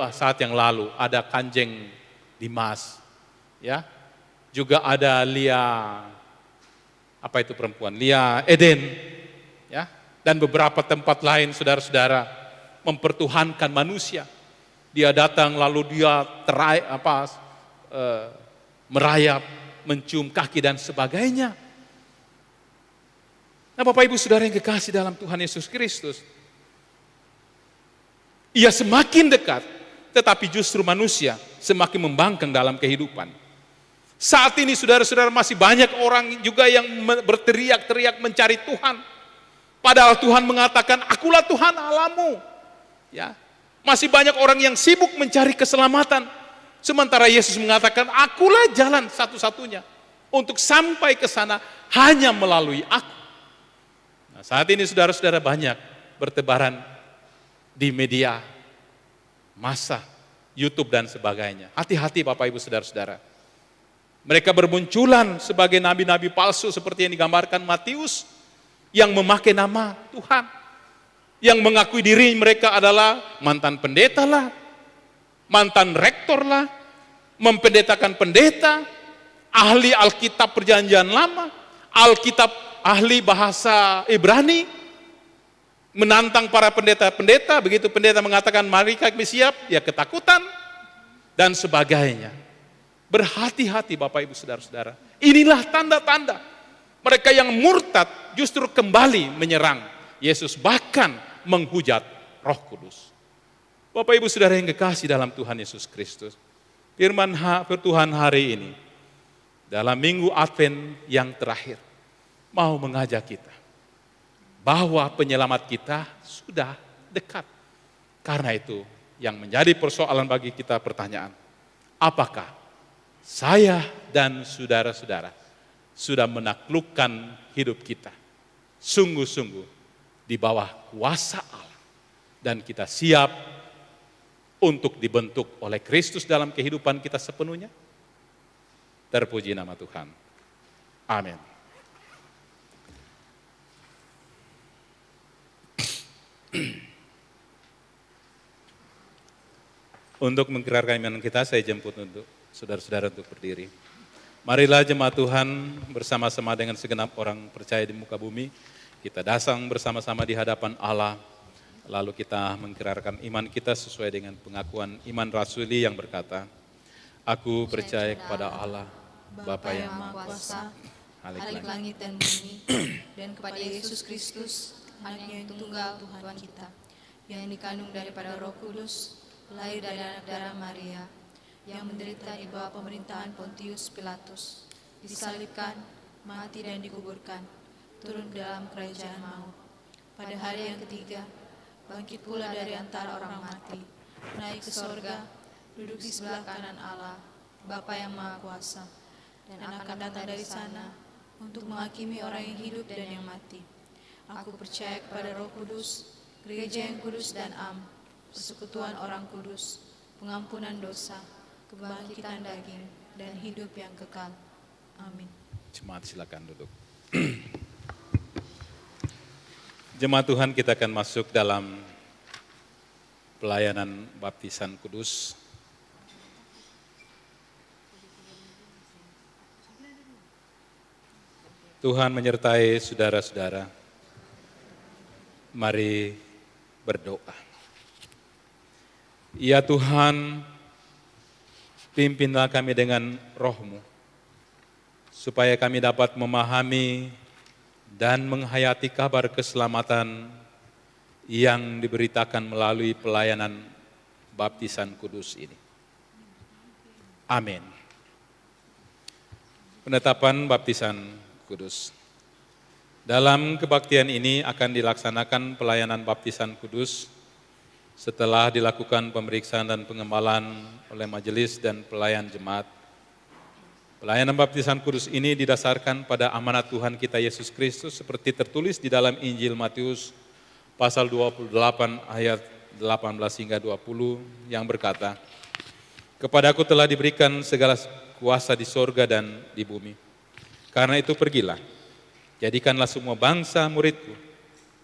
saat yang lalu ada Kanjeng Dimas, ya, juga ada Lia, apa itu perempuan, Lia Eden, ya, dan beberapa tempat lain saudara-saudara mempertuhankan manusia. Dia datang lalu dia merayap, mencium kaki dan sebagainya. Nah, Bapak Ibu saudara yang kekasih dalam Tuhan Yesus Kristus, ia semakin dekat, tetapi justru manusia semakin membangkang dalam kehidupan. Saat ini saudara-saudara masih banyak orang juga yang berteriak-teriak mencari Tuhan. Padahal Tuhan mengatakan, akulah Tuhan Allahmu. Ya, masih banyak orang yang sibuk mencari keselamatan, Sementara Yesus mengatakan, akulah jalan satu-satunya. Untuk sampai ke sana hanya melalui aku. Nah, saat ini saudara-saudara banyak bertebaran di media massa, YouTube dan sebagainya. Hati-hati Bapak Ibu Saudara-saudara. Mereka bermunculan sebagai nabi-nabi palsu seperti yang digambarkan Matius, yang memakai nama Tuhan, yang mengakui diri mereka adalah mantan pendeta lah, mantan rektor lah, mempendetakan pendeta, ahli Alkitab Perjanjian Lama, Alkitab ahli bahasa Ibrani, menantang para pendeta-pendeta, begitu pendeta mengatakan mari kami siap, ya ketakutan, dan sebagainya. Berhati-hati Bapak Ibu Saudara-saudara. Inilah tanda-tanda mereka yang murtad justru kembali menyerang Yesus, bahkan menghujat Roh Kudus. Bapak Ibu Saudara yang kekasih dalam Tuhan Yesus Kristus, firman Tuhan hari ini dalam minggu Advent yang terakhir mau mengajak kita bahwa penyelamat kita sudah dekat. Karena itu yang menjadi persoalan bagi kita pertanyaan, apakah saya dan saudara-saudara sudah menaklukkan hidup kita sungguh-sungguh di bawah kuasa Allah, dan kita siap untuk dibentuk oleh Kristus dalam kehidupan kita sepenuhnya? Terpuji nama Tuhan. Amin. Untuk mengikrarkan iman kita, saya jemput untuk saudara-saudara untuk berdiri. Marilah jemaat Tuhan bersama-sama dengan segenap orang percaya di muka bumi, kita datang bersama-sama di hadapan Allah, lalu kita mengikrarkan iman kita sesuai dengan pengakuan iman rasuli yang berkata, aku percaya kepada Allah, Bapa yang Maha Kuasa, Halik langit dan bumi, dan kepada Yesus Kristus, Anaknya yang tunggal Tuhan kita, yang dikandung daripada Roh Kudus, lahir dari anak darah Maria, yang menderita di bawah pemerintahan Pontius Pilatus, disalibkan, mati dan dikuburkan, turun dalam kerajaan maut. Pada hari yang ketiga, bangkit pula dari antara orang mati, naik ke sorga, duduk di sebelah kanan Allah, Bapa yang Maha Kuasa, dan akan datang dari sana untuk menghakimi orang yang hidup dan yang mati. Aku percaya kepada Roh Kudus, gereja yang kudus dan am, persekutuan orang kudus, pengampunan dosa, kebangkitan daging, dan hidup yang kekal. Amin. Jemaat silakan duduk. Jemaat Tuhan, kita akan masuk dalam pelayanan baptisan kudus. Tuhan menyertai saudara-saudara. Mari berdoa. Ya Tuhan, pimpinlah kami dengan Roh-Mu, supaya kami dapat memahami dan menghayati kabar keselamatan yang diberitakan melalui pelayanan baptisan kudus ini. Amin. Penetapan baptisan kudus. Dalam kebaktian ini akan dilaksanakan pelayanan baptisan kudus setelah dilakukan pemeriksaan dan pengembalaan oleh majelis dan pelayan jemaat. Pelayanan baptisan kudus ini didasarkan pada amanat Tuhan kita Yesus Kristus seperti tertulis di dalam Injil Matius pasal 28 ayat 18 hingga 20 yang berkata, "Kepadaku telah diberikan segala kuasa di sorga dan di bumi. Karena itu pergilah, jadikanlah semua bangsa muridku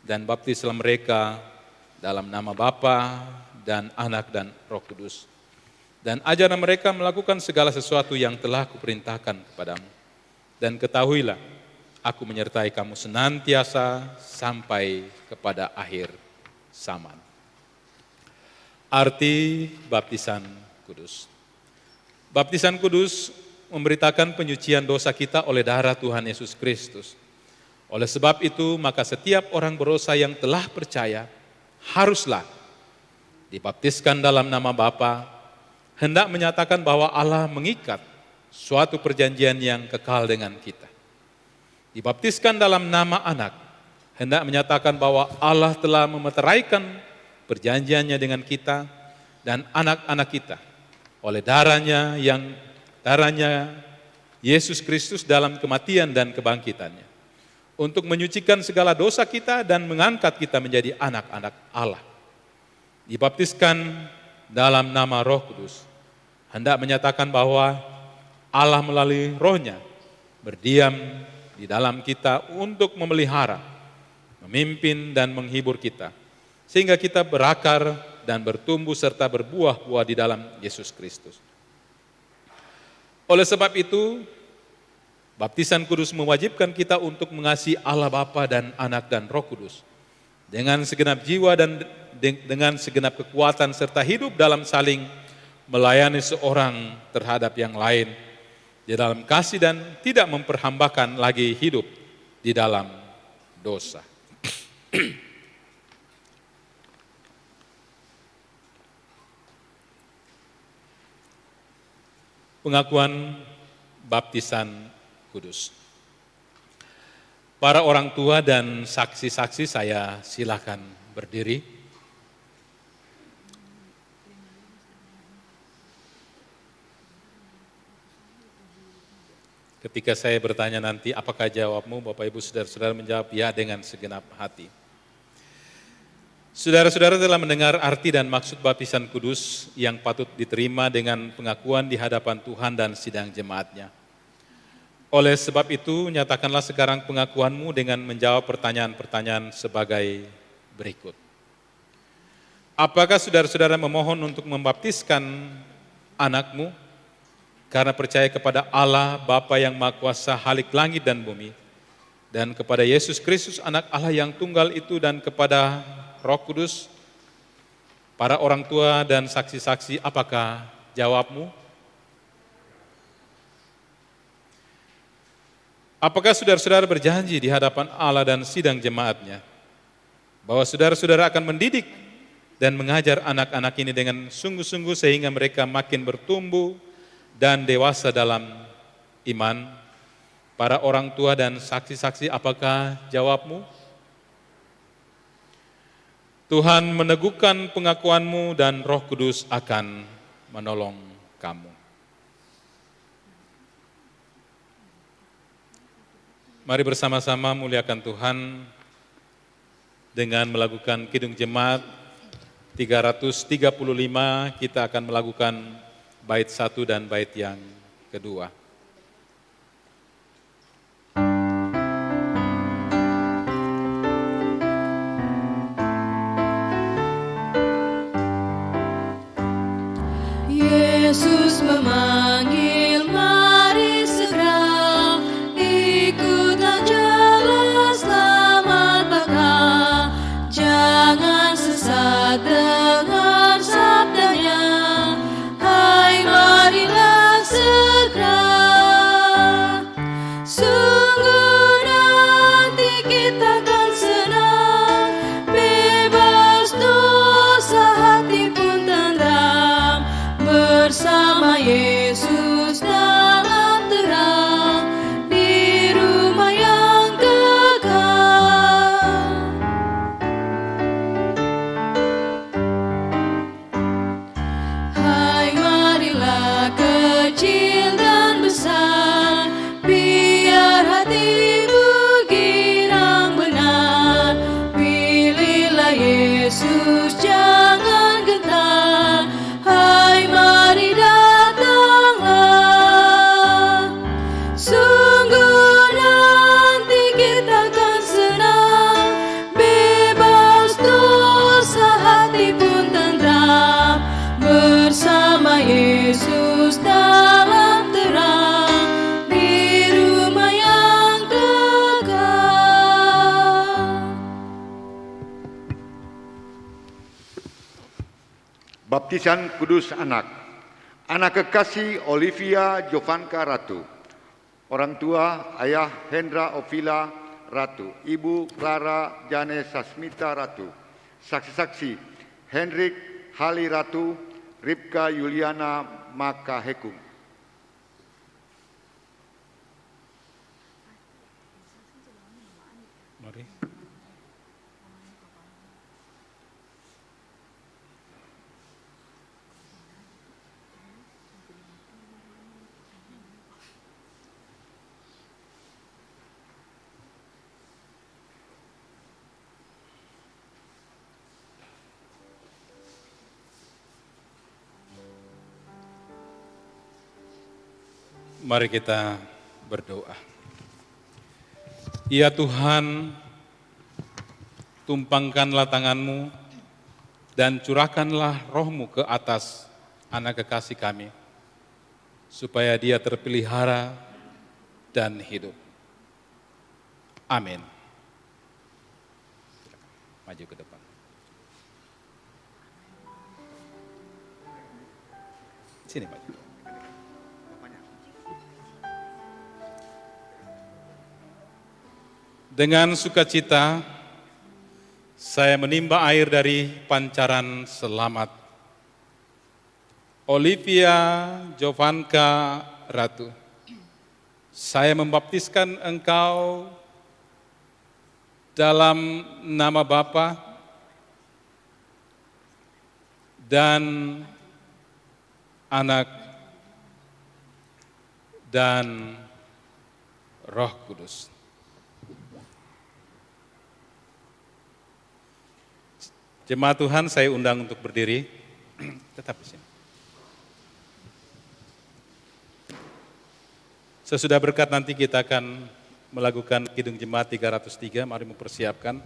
dan baptislah mereka dalam nama Bapa dan Anak dan Roh Kudus. Dan ajarlah mereka melakukan segala sesuatu yang telah kuperintahkan kepadamu. Dan ketahuilah, aku menyertai kamu senantiasa sampai kepada akhir zaman." Arti baptisan kudus. Baptisan kudus memberitakan penyucian dosa kita oleh darah Tuhan Yesus Kristus. Oleh sebab itu, maka setiap orang berdosa yang telah percaya haruslah dibaptiskan dalam nama Bapa, hendak menyatakan bahwa Allah mengikat suatu perjanjian yang kekal dengan kita. Dibaptiskan dalam nama Anak, hendak menyatakan bahwa Allah telah memeteraikan perjanjiannya dengan kita dan anak-anak kita oleh darahnya Yesus Kristus dalam kematian dan kebangkitannya, untuk menyucikan segala dosa kita dan mengangkat kita menjadi anak-anak Allah. Dibaptiskan dalam nama Roh Kudus, hendak menyatakan bahwa Allah melalui Roh-Nya berdiam di dalam kita untuk memelihara, memimpin dan menghibur kita, sehingga kita berakar dan bertumbuh serta berbuah-buah di dalam Yesus Kristus. Oleh sebab itu, baptisan kudus mewajibkan kita untuk mengasihi Allah Bapa dan Anak dan Roh Kudus dengan segenap jiwa dan dengan segenap kekuatan serta hidup dalam saling melayani seorang terhadap yang lain di dalam kasih dan tidak memperhambakan lagi hidup di dalam dosa. Pengakuan baptisan kudus. Para orang tua dan saksi-saksi saya silakan berdiri. Ketika saya bertanya nanti apakah jawabmu, Bapak Ibu Saudara-saudara menjawab ya dengan segenap hati. Saudara-saudara telah mendengar arti dan maksud baptisan kudus yang patut diterima dengan pengakuan di hadapan Tuhan dan sidang jemaatnya. Oleh sebab itu, nyatakanlah sekarang pengakuanmu dengan menjawab pertanyaan-pertanyaan sebagai berikut. Apakah saudara-saudara memohon untuk membaptiskan anakmu karena percaya kepada Allah Bapa yang Maha Kuasa Halik langit dan bumi, dan kepada Yesus Kristus Anak Allah yang tunggal itu, dan kepada Roh Kudus? Para orang tua dan saksi-saksi, apakah jawabmu? Apakah saudara-saudara berjanji di hadapan Allah dan sidang jemaatnya bahwa saudara-saudara akan mendidik dan mengajar anak-anak ini dengan sungguh-sungguh sehingga mereka makin bertumbuh dan dewasa dalam iman? Para orang tua dan saksi-saksi, apakah jawabmu? Tuhan meneguhkan pengakuanmu dan Roh Kudus akan menolong kamu. Mari bersama-sama muliakan Tuhan dengan melakukan Kidung Jemaat 335. Kita akan melakukan bait 1 dan bait yang kedua. Yesus memanggil, mari segera ikutlah jalan selamat baka. Jangan sesat dengar sabdanya, hai marilah segera. Sungguh nanti kita akan senang, bebas dosa hati pun tenang, bersama Yesus dalam terang di rumah yang kekal. Hai marilah kecil dan besar, biar hatimu girang benar. Pilihlah Yesus, jangan gentar. Hai mari datanglah, sungguh nanti kita akan senang, bebas dosa hati pun tenteram, bersama Yesus dalam terang di rumah yang kekal. Baptisan Kudus Anak. Anak kekasih Olivia Jovanka Ratu. Orang tua Ayah Hendra Ovila Ratu. Ibu Clara Jane Sasmita Ratu. Saksi-saksi Hendrik Hali Ratu, Ripka Yuliana Makahekung. Mari. Mari kita berdoa. Ya Tuhan, tumpangkanlah tangan-Mu dan curahkanlah roh-Mu ke atas anak kekasih kami, supaya dia terpelihara dan hidup. Amin. Maju ke depan. Sini maju. Dengan sukacita, saya menimba air dari pancaran selamat. Olivia Jovanka Ratu, saya membaptiskan engkau dalam nama Bapa dan Anak dan Roh Kudus. Jemaat Tuhan, saya undang untuk berdiri. Tetap di sini. Sesudah berkat nanti kita akan melakukan Kidung Jemaat 303. Mari mempersiapkan.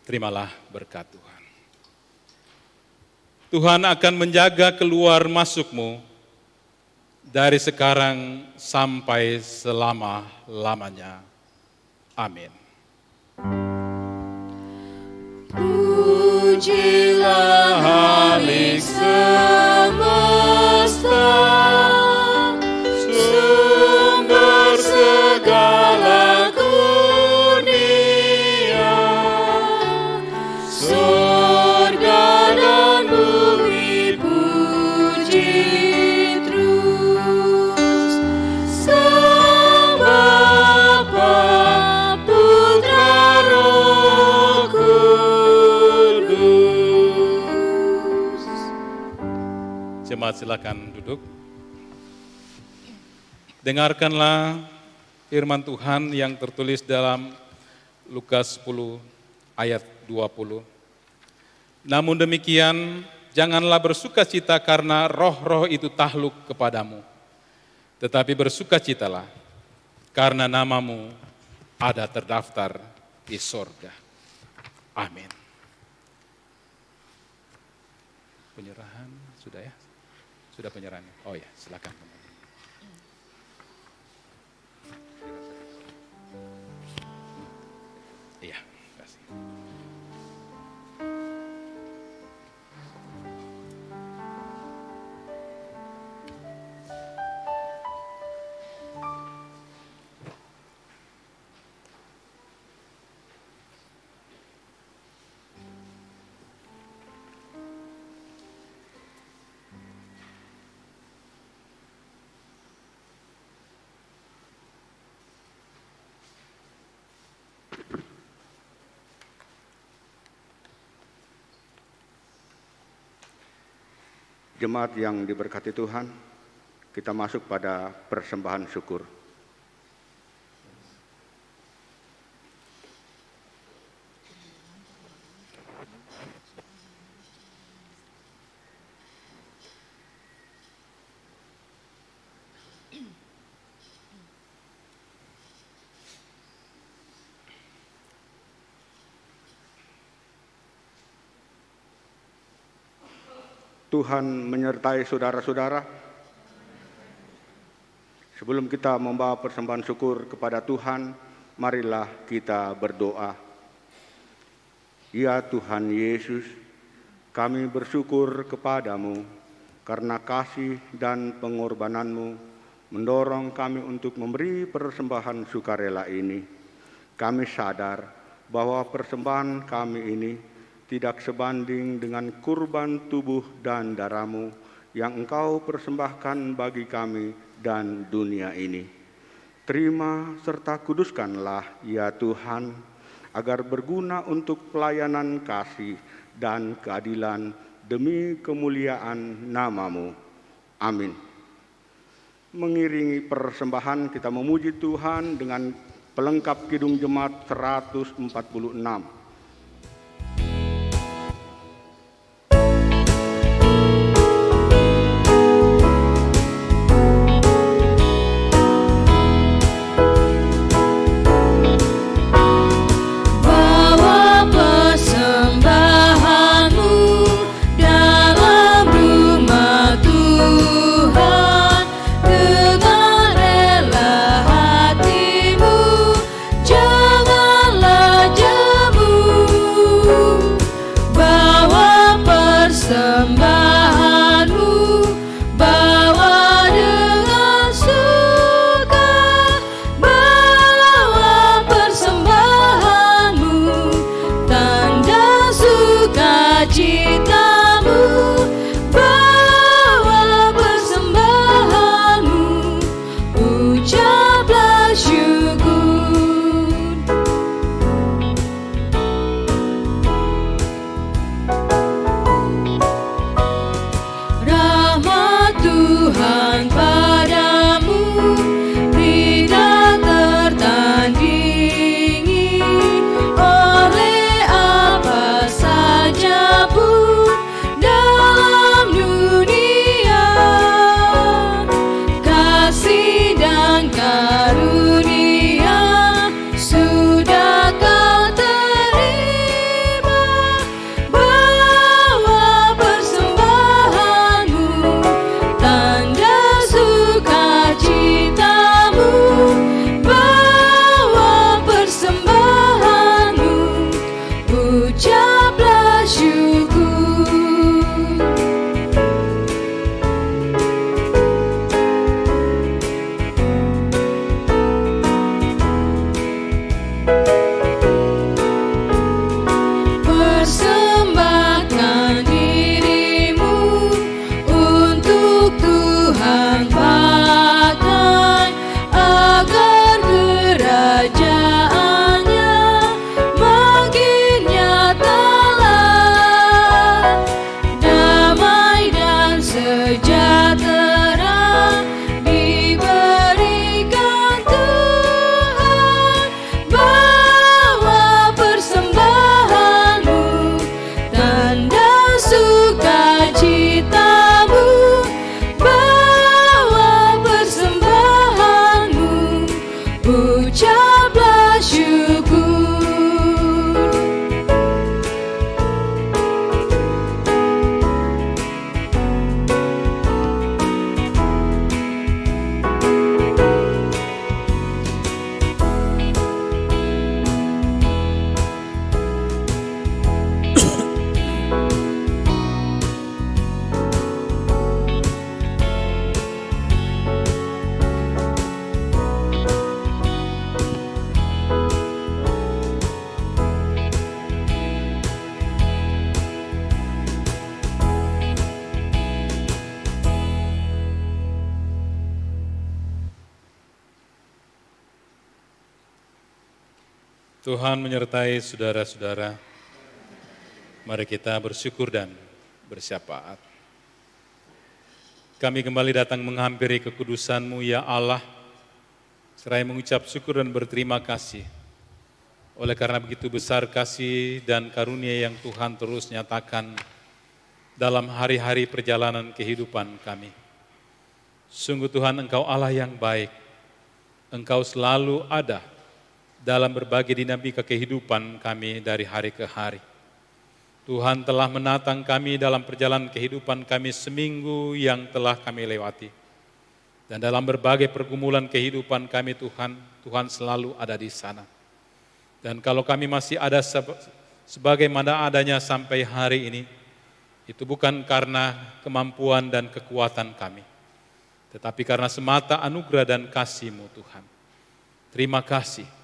Terimalah berkat Tuhan. Tuhan akan menjaga keluar masukmu dari sekarang sampai selama-lamanya. Amin. Pujilah Halik semesta, sumber segala kurnia, surga dan bumi puji terus, Sang Bapa, Putra, Roh Kudus. Jemaat silakan duduk. Dengarkanlah firman Tuhan yang tertulis dalam Lukas 10 ayat 20. Namun demikian, janganlah bersukacita karena roh-roh itu takluk kepadamu, tetapi bersukacitalah karena namamu ada terdaftar di sorga. Amin. Penyerahan sudah ya? Sudah penyerahan? Oh ya, silakan. Iya, terima kasih. Jemaat yang diberkati Tuhan, kita masuk pada persembahan syukur. Tuhan menyertai saudara-saudara. Sebelum kita membawa persembahan syukur kepada Tuhan, marilah kita berdoa. Ya Tuhan Yesus, kami bersyukur kepadamu karena kasih dan pengorbananmu mendorong kami untuk memberi persembahan sukarela ini. Kami sadar bahwa persembahan kami ini tidak sebanding dengan kurban tubuh dan darah-Mu yang Engkau persembahkan bagi kami dan dunia ini. Terima serta kuduskanlah ya Tuhan, agar berguna untuk pelayanan kasih dan keadilan demi kemuliaan nama-Mu. Amin. Mengiringi persembahan kita memuji Tuhan dengan pelengkap Kidung Jemaat 146. bagai agar kerajaannya makin nyatalah, damai dan sejahtera diberikan Tuhan. Bawa persembahanmu, tanda sukacitamu, bawa persembahanmu, ucaplah syukur. Tuhan menyertai saudara-saudara. Mari kita bersyukur dan bersyafaat. Kami kembali datang menghampiri kekudusan-Mu ya Allah, seraya mengucap syukur dan berterima kasih. Oleh karena begitu besar kasih dan karunia yang Tuhan terus nyatakan dalam hari-hari perjalanan kehidupan kami. Sungguh Tuhan, Engkau Allah yang baik. Engkau selalu ada dalam berbagai dinamika kehidupan kami dari hari ke hari. Tuhan telah menatang kami dalam perjalanan kehidupan kami seminggu yang telah kami lewati. Dan dalam berbagai pergumulan kehidupan kami Tuhan selalu ada di sana. Dan kalau kami masih ada sebagaimana adanya sampai hari ini, itu bukan karena kemampuan dan kekuatan kami, tetapi karena semata anugerah dan kasih-Mu Tuhan. Terima kasih.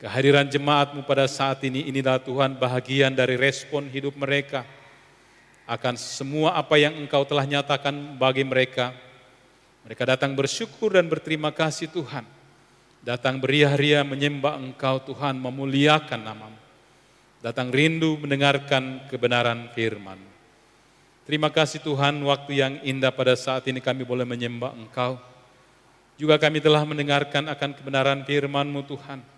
Kehadiran jemaat-Mu pada saat ini, inilah Tuhan bahagian dari respon hidup mereka akan semua apa yang Engkau telah nyatakan bagi mereka. Mereka datang bersyukur dan berterima kasih Tuhan. Datang beriah-riah menyembah Engkau Tuhan, memuliakan nama-Mu. Datang rindu mendengarkan kebenaran firman. Terima kasih Tuhan, waktu yang indah pada saat ini kami boleh menyembah Engkau. Juga kami telah mendengarkan akan kebenaran firman-Mu Tuhan.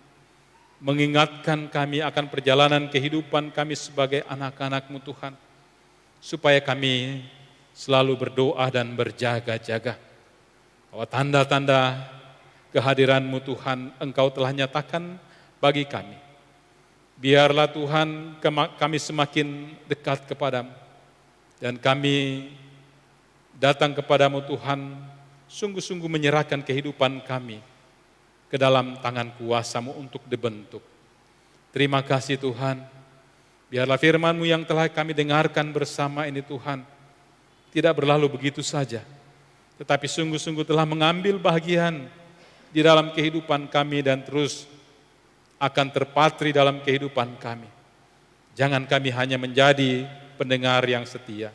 Mengingatkan kami akan perjalanan kehidupan kami sebagai anak-anak-Mu Tuhan, supaya kami selalu berdoa dan berjaga-jaga bahwa tanda-tanda kehadiran-Mu Tuhan Engkau telah nyatakan bagi kami. Biarlah Tuhan kami semakin dekat kepadamu, dan kami datang kepadamu Tuhan, sungguh-sungguh menyerahkan kehidupan kami ke dalam tangan kuasa-Mu untuk dibentuk. Terima kasih Tuhan, biarlah firman-Mu yang telah kami dengarkan bersama ini Tuhan, tidak berlalu begitu saja, tetapi sungguh-sungguh telah mengambil bagian di dalam kehidupan kami dan terus akan terpatri dalam kehidupan kami. Jangan kami hanya menjadi pendengar yang setia,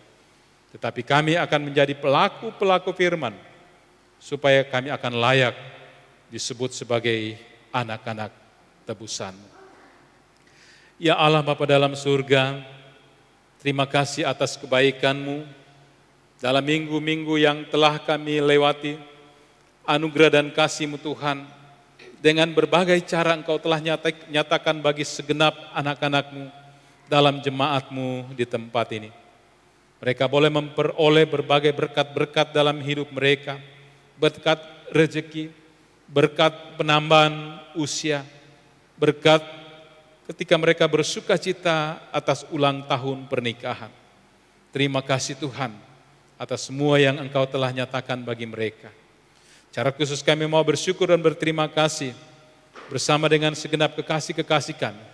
tetapi kami akan menjadi pelaku-pelaku firman, supaya kami akan layak disebut sebagai anak-anak tebusan-Mu. Ya Allah Bapa dalam surga, terima kasih atas kebaikan-Mu dalam minggu-minggu yang telah kami lewati. Anugerah dan kasih-Mu Tuhan, dengan berbagai cara Engkau telah nyatakan bagi segenap anak-anak-Mu dalam jemaat-Mu di tempat ini. Mereka boleh memperoleh berbagai berkat-berkat dalam hidup mereka, berkat rezeki, berkat penambahan usia, berkat ketika mereka bersuka cita atas ulang tahun pernikahan. Terima kasih Tuhan atas semua yang Engkau telah nyatakan bagi mereka. Cara khusus kami mau bersyukur dan berterima kasih bersama dengan segenap kekasih-kekasih kami.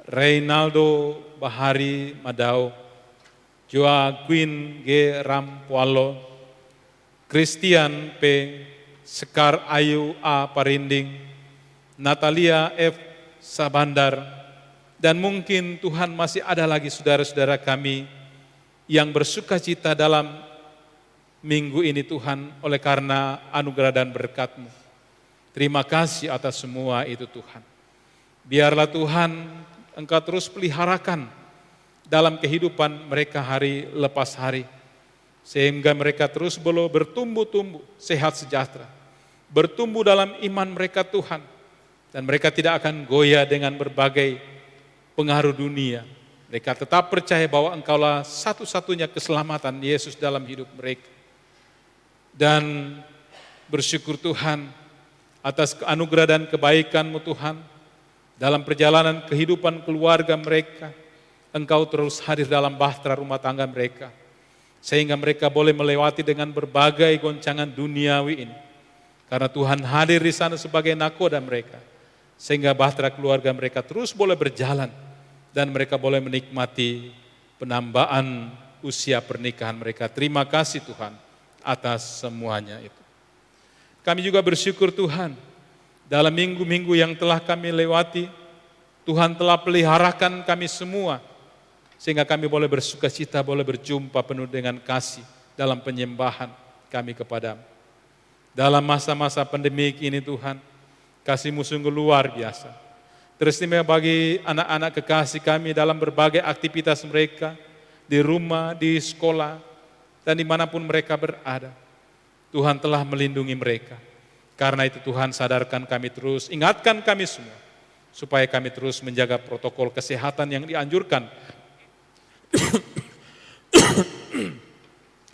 Reynaldo Bahari Madao, Joaquin G. Rampualo, Christian P. Sekar Ayu A. Parinding, Natalia F. Sabandar, dan mungkin Tuhan masih ada lagi saudara-saudara kami yang bersuka cita dalam minggu ini Tuhan oleh karena anugerah dan berkat-Mu. Terima kasih atas semua itu Tuhan. Biarlah Tuhan Engkau terus peliharakan dalam kehidupan mereka hari lepas hari. Sehingga mereka terus boleh bertumbuh-tumbuh, sehat sejahtera. Bertumbuh dalam iman mereka Tuhan. Dan mereka tidak akan goyah dengan berbagai pengaruh dunia. Mereka tetap percaya bahwa Engkaulah satu-satunya keselamatan Yesus dalam hidup mereka. Dan bersyukur Tuhan atas anugerah dan kebaikan-Mu Tuhan. Dalam perjalanan kehidupan keluarga mereka, Engkau terus hadir dalam bahtera rumah tangga mereka. Sehingga mereka boleh melewati dengan berbagai goncangan duniawi ini. Karena Tuhan hadir di sana sebagai nakoda mereka. Sehingga bahtera keluarga mereka terus boleh berjalan. Dan mereka boleh menikmati penambahan usia pernikahan mereka. Terima kasih Tuhan atas semuanya itu. Kami juga bersyukur Tuhan. Dalam minggu-minggu yang telah kami lewati, Tuhan telah peliharakan kami semua. Sehingga kami boleh bersuka cita, boleh berjumpa penuh dengan kasih dalam penyembahan kami kepadamu. Dalam masa-masa pandemik ini Tuhan, kasih-Mu sungguh luar biasa. Teristimewa bagi anak-anak kekasih kami dalam berbagai aktivitas mereka, di rumah, di sekolah, dan dimanapun mereka berada. Tuhan telah melindungi mereka. Karena itu Tuhan sadarkan kami terus, ingatkan kami semua, supaya kami terus menjaga protokol kesehatan yang dianjurkan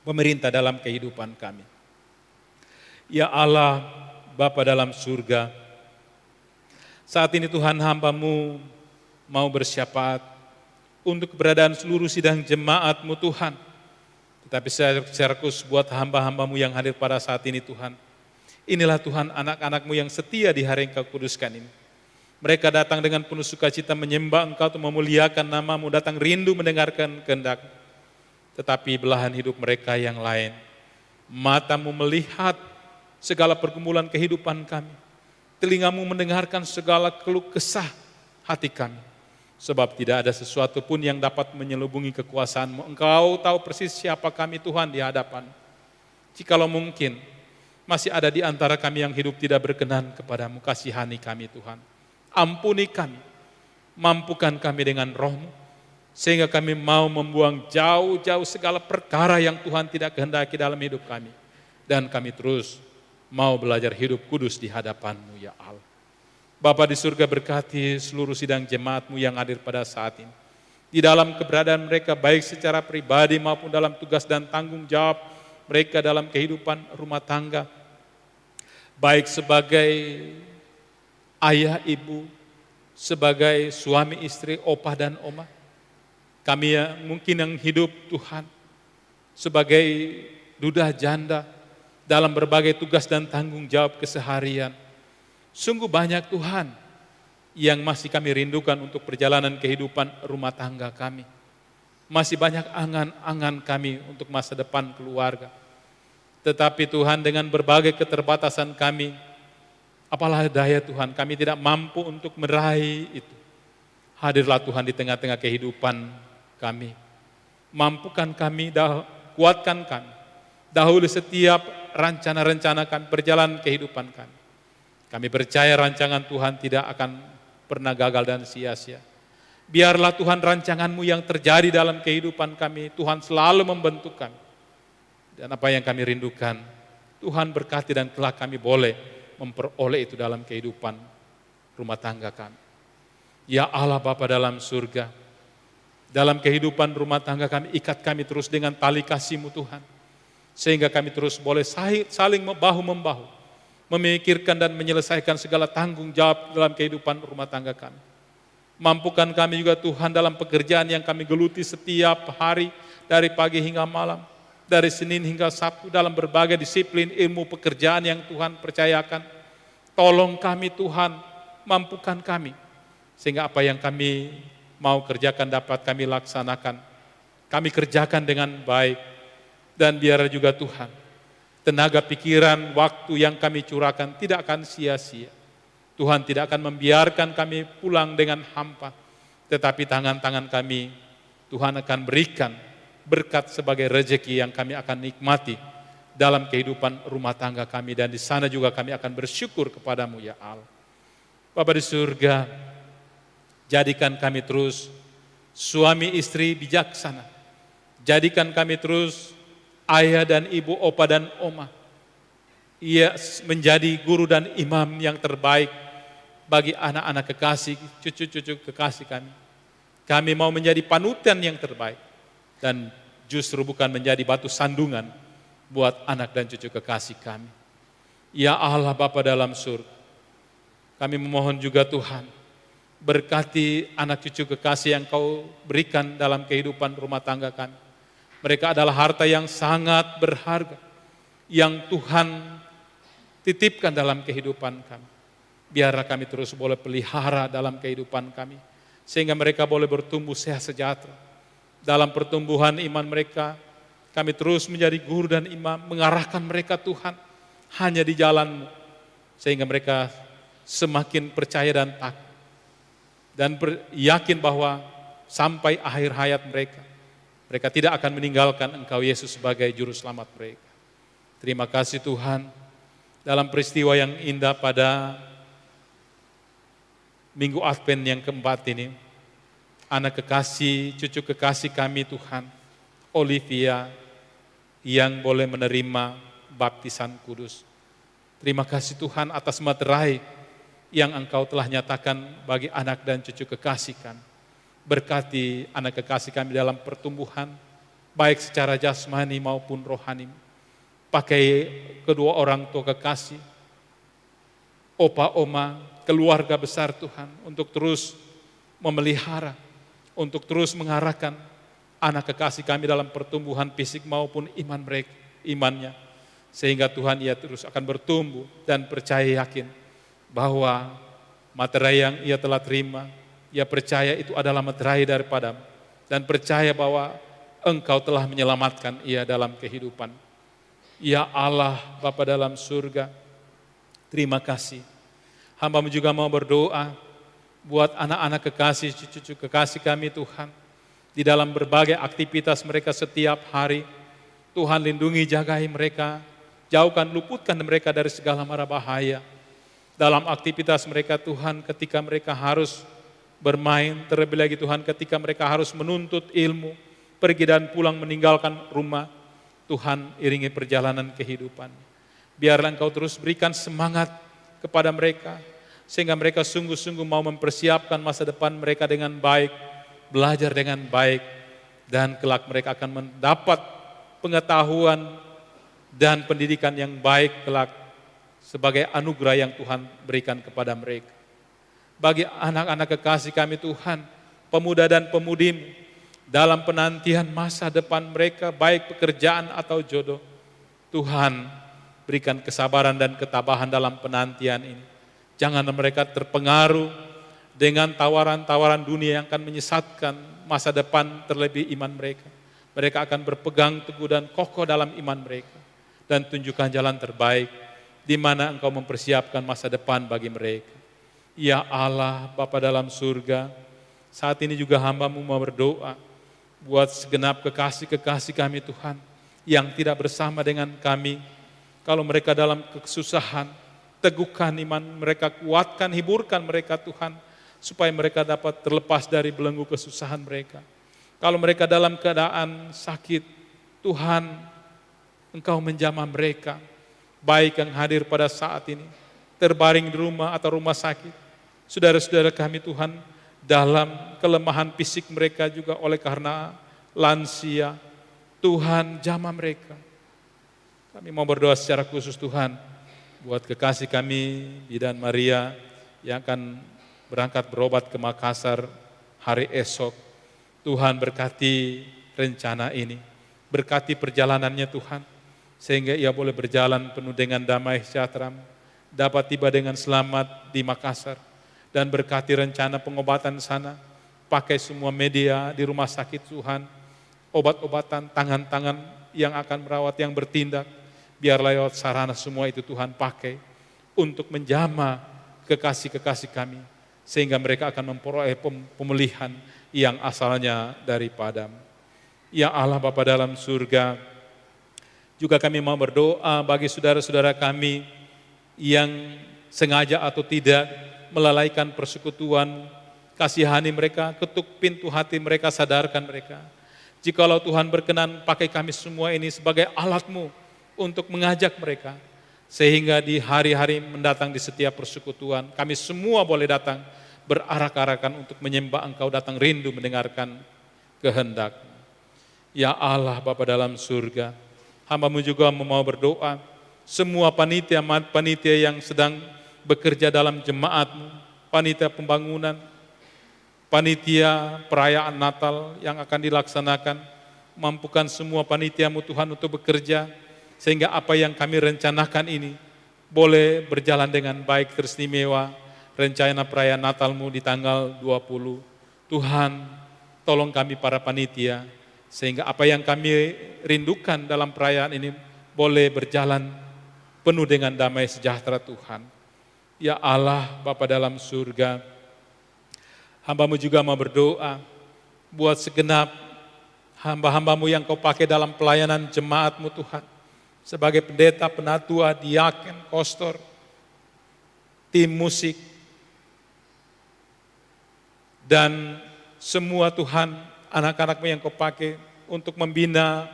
pemerintah dalam kehidupan kami. Ya Allah, Bapa dalam surga, saat ini Tuhan hamba-Mu mau bersyafaat untuk keberadaan seluruh sidang jemaat-Mu Tuhan. Tetapi secara khusus buat hamba-hamba-Mu yang hadir pada saat ini Tuhan. Inilah Tuhan anak-anak-Mu yang setia di hari Engkau kuduskan ini. Mereka datang dengan penuh sukacita menyembah Engkau untuk memuliakan nama-Mu, datang rindu mendengarkan kehendak. Tetapi belahan hidup mereka yang lain, mata-Mu melihat segala pergumulan kehidupan kami, telinga-Mu mendengarkan segala keluh kesah hati kami. Sebab tidak ada sesuatu pun yang dapat menyelubungi kekuasaan-Mu. Engkau tahu persis siapa kami Tuhan di hadapan. Jikalau mungkin masih ada di antara kami yang hidup tidak berkenan kepadamu, kasihani kami Tuhan. Ampuni kami, mampukan kami dengan Roh-Mu, sehingga kami mau membuang jauh-jauh segala perkara yang Tuhan tidak kehendaki dalam hidup kami. Dan kami terus mau belajar hidup kudus di hadapan-Mu ya Allah. Bapa di surga, berkati seluruh sidang jemaat-Mu yang hadir pada saat ini. Di dalam keberadaan mereka baik secara pribadi maupun dalam tugas dan tanggung jawab mereka dalam kehidupan rumah tangga. Baik sebagai ayah, ibu, sebagai suami, istri, opah dan oma. Kami yang mungkin yang hidup Tuhan sebagai duda janda dalam berbagai tugas dan tanggung jawab keseharian. Sungguh banyak Tuhan yang masih kami rindukan untuk perjalanan kehidupan rumah tangga kami. Masih banyak angan-angan kami untuk masa depan keluarga. Tetapi Tuhan dengan berbagai keterbatasan kami, apalah daya Tuhan, kami tidak mampu untuk meraih itu. Hadirlah Tuhan di tengah-tengah kehidupan kami. Mampukan kami, kuatkan kami. Dahulu setiap rencana-rencana kami, perjalanan kehidupan kami. Kami percaya rancangan Tuhan tidak akan pernah gagal dan sia-sia. Biarlah Tuhan rancangan-Mu yang terjadi dalam kehidupan kami, Tuhan selalu membentuk kami. Dan apa yang kami rindukan, Tuhan berkati dan telah kami boleh memperoleh itu dalam kehidupan rumah tangga kami. Ya Allah Bapa dalam surga, dalam kehidupan rumah tangga kami, ikat kami terus dengan tali kasih-Mu Tuhan. Sehingga kami terus boleh saling bahu-membahu, memikirkan dan menyelesaikan segala tanggung jawab dalam kehidupan rumah tangga kami. Mampukan kami juga Tuhan dalam pekerjaan yang kami geluti setiap hari, dari pagi hingga malam, dari Senin hingga Sabtu, dalam berbagai disiplin ilmu pekerjaan yang Tuhan percayakan. Tolong kami Tuhan, mampukan kami, sehingga apa yang kami mau kerjakan dapat kami laksanakan. Kami kerjakan dengan baik, dan biar juga Tuhan, tenaga pikiran, waktu yang kami curahkan tidak akan sia-sia. Tuhan tidak akan membiarkan kami pulang dengan hampa, tetapi tangan-tangan kami Tuhan akan berikan berkat sebagai rezeki yang kami akan nikmati dalam kehidupan rumah tangga kami, dan di sana juga kami akan bersyukur kepadamu ya Allah. Bapa di surga, jadikan kami terus suami istri bijaksana, jadikan kami terus ayah dan ibu, opa dan oma, ia menjadi guru dan imam yang terbaik bagi anak-anak kekasih, cucu-cucu kekasih kami. Kami mau menjadi panutan yang terbaik, dan justru bukan menjadi batu sandungan buat anak dan cucu kekasih kami. Ya Allah Bapa dalam surga, kami memohon juga Tuhan, berkati anak cucu kekasih yang Kau berikan dalam kehidupan rumah tangga kami. Mereka adalah harta yang sangat berharga, yang Tuhan titipkan dalam kehidupan kami. Biarlah kami terus boleh pelihara dalam kehidupan kami, sehingga mereka boleh bertumbuh sehat sejahtera. Dalam pertumbuhan iman mereka, kami terus menjadi guru dan imam, mengarahkan mereka Tuhan hanya di jalan-Mu, sehingga mereka semakin percaya dan takut, dan yakin bahwa sampai akhir hayat mereka, mereka tidak akan meninggalkan Engkau Yesus sebagai juru selamat mereka. Terima kasih Tuhan, dalam peristiwa yang indah pada Minggu Advent yang keempat ini, anak kekasih, cucu kekasih kami Tuhan, Olivia, yang boleh menerima baptisan kudus. Terima kasih Tuhan atas materai yang Engkau telah nyatakan bagi anak dan cucu kekasih kami. Berkati anak kekasih kami dalam pertumbuhan, baik secara jasmani maupun rohani. Pakai kedua orang tua kekasih, opa, oma, keluarga besar Tuhan, untuk terus memelihara, untuk terus mengarahkan anak kekasih kami dalam pertumbuhan fisik maupun iman mereka, imannya. Sehingga Tuhan ia terus akan bertumbuh dan percaya yakin bahwa materai yang ia telah terima, ia percaya itu adalah materai daripada-Mu, dan percaya bahwa Engkau telah menyelamatkan ia dalam kehidupan. Ya Allah Bapa dalam surga, terima kasih. Hamba-Mu juga mau berdoa buat anak-anak kekasih, cucu-cucu kekasih kami Tuhan, di dalam berbagai aktivitas mereka setiap hari. Tuhan lindungi, jagai mereka, jauhkan, luputkan mereka dari segala mara bahaya. Dalam aktivitas mereka Tuhan, ketika mereka harus bermain, terlebih lagi Tuhan ketika mereka harus menuntut ilmu, pergi dan pulang meninggalkan rumah, Tuhan iringi perjalanan kehidupan. Biarlah Engkau terus berikan semangat kepada mereka, sehingga mereka sungguh-sungguh mau mempersiapkan masa depan mereka dengan baik, belajar dengan baik, dan kelak mereka akan mendapat pengetahuan dan pendidikan yang baik kelak sebagai anugerah yang Tuhan berikan kepada mereka. Bagi anak-anak kekasih kami Tuhan, pemuda dan pemudi dalam penantian masa depan mereka, baik pekerjaan atau jodoh, Tuhan berikan kesabaran dan ketabahan dalam penantian ini. Jangan mereka terpengaruh dengan tawaran-tawaran dunia yang akan menyesatkan masa depan, terlebih iman mereka. Mereka akan berpegang teguh dan kokoh dalam iman mereka, dan tunjukkan jalan terbaik di mana Engkau mempersiapkan masa depan bagi mereka. Ya Allah, Bapa dalam surga, saat ini juga hamba-Mu mau berdoa buat segenap kekasih-kekasih kami Tuhan, yang tidak bersama dengan kami. Kalau mereka dalam kesusahan, teguhkan iman mereka, kuatkan, hiburkan mereka Tuhan, supaya mereka dapat terlepas dari belenggu kesusahan mereka. Kalau mereka dalam keadaan sakit, Tuhan, Engkau menjamah mereka, baik yang hadir pada saat ini, terbaring di rumah atau rumah sakit. Saudara-saudara kami Tuhan, dalam kelemahan fisik mereka juga oleh karena lansia, Tuhan jamah mereka. Kami mau berdoa secara khusus Tuhan, buat kekasih kami, Bidan Maria, yang akan berangkat berobat ke Makassar hari esok. Tuhan berkati rencana ini, berkati perjalanannya Tuhan, sehingga ia boleh berjalan penuh dengan damai sejahtera, dapat tiba dengan selamat di Makassar, dan berkati rencana pengobatan sana. Pakai semua media di rumah sakit Tuhan, obat-obatan, tangan-tangan yang akan merawat, yang bertindak, biarlah lewat sarana semua itu Tuhan pakai untuk menjamah kekasih-kekasih kami, sehingga mereka akan memperoleh pemulihan yang asalnya daripada-Mu. Ya Allah Bapa dalam surga, Juga kami mau berdoa bagi saudara-saudara kami yang sengaja atau tidak melalaikan persekutuan. Kasihani mereka, ketuk pintu hati mereka, sadarkan mereka. Jikalau Tuhan berkenan, pakai kami semua ini sebagai alat-Mu untuk mengajak mereka. Sehingga di hari-hari mendatang di setiap persekutuan, kami semua boleh datang berarak-arakan untuk menyembah Engkau, datang rindu mendengarkan kehendak. Ya Allah Bapa dalam surga, hamba-Mu juga mau berdoa, semua panitia yang sedang bekerja dalam jemaat-Mu, panitia pembangunan, panitia perayaan Natal yang akan dilaksanakan, mampukan semua panitia-Mu Tuhan untuk bekerja, sehingga apa yang kami rencanakan ini boleh berjalan dengan baik, teristimewa. Rencana perayaan Natal-Mu di tanggal 20. Tuhan, tolong kami para panitia, sehingga apa yang kami rindukan dalam perayaan ini boleh berjalan penuh dengan damai sejahtera Tuhan. Ya Allah, Bapa dalam surga, hamba-Mu juga mau berdoa buat segenap hamba-hamba-Mu yang Kau pakai dalam pelayanan jemaat-Mu Tuhan. Sebagai pendeta, penatua, diaken, kostor, tim musik, dan semua Tuhan anak-anak-Mu yang Kau pakai untuk membina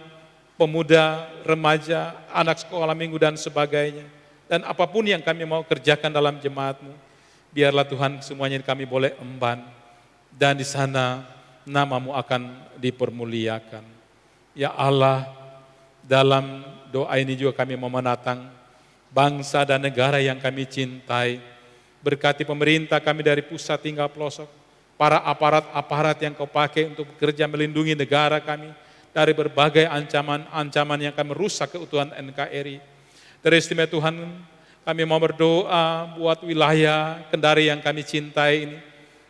pemuda, remaja, anak sekolah minggu dan sebagainya. Dan apapun yang kami mau kerjakan dalam jemaat-Mu, biarlah Tuhan semuanya kami boleh emban. Dan di sana nama-Mu akan dipermuliakan. Ya Allah, dalam doa ini juga kami mau menatang bangsa dan negara yang kami cintai. Berkati pemerintah kami dari pusat hingga pelosok, para aparat-aparat yang Kau pakai untuk bekerja melindungi negara kami dari berbagai ancaman-ancaman yang akan merusak keutuhan NKRI. Teristimewa Tuhan, kami mau berdoa buat wilayah Kendari yang kami cintai ini.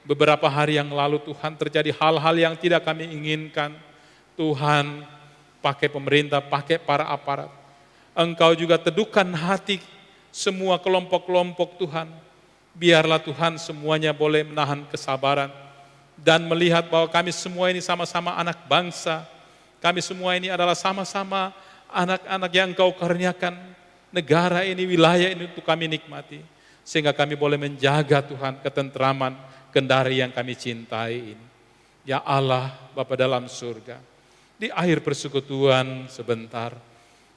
Beberapa hari yang lalu Tuhan terjadi hal-hal yang tidak kami inginkan. Tuhan, pakai pemerintah, pakai para aparat. Engkau juga teduhkan hati semua kelompok-kelompok Tuhan. Biarlah Tuhan semuanya boleh menahan kesabaran dan melihat bahwa kami semua ini sama-sama anak bangsa. Kami semua ini adalah sama-sama anak-anak yang Engkau karuniakan negara ini, wilayah ini untuk kami nikmati. Sehingga kami boleh menjaga Tuhan ketentraman Kendari yang kami cintai ini. Ya Allah, Bapa dalam surga, di akhir persekutuan sebentar,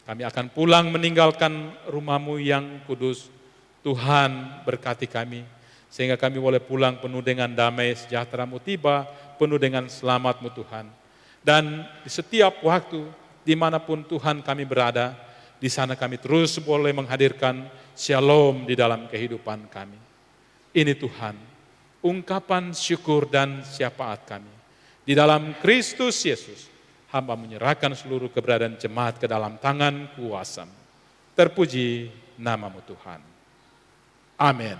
kami akan pulang meninggalkan rumah-Mu yang kudus. Tuhan berkati kami, sehingga kami boleh pulang penuh dengan damai sejahtera-Mu, tiba penuh dengan selamat-Mu Tuhan. Dan di setiap waktu, dimanapun Tuhan kami berada, di sana kami terus boleh menghadirkan shalom di dalam kehidupan kami. Ini Tuhan, ungkapan syukur dan syafaat kami. Di dalam Kristus Yesus, hamba menyerahkan seluruh keberadaan jemaat ke dalam tangan kuasa-Mu. Terpuji nama-Mu Tuhan. Amin.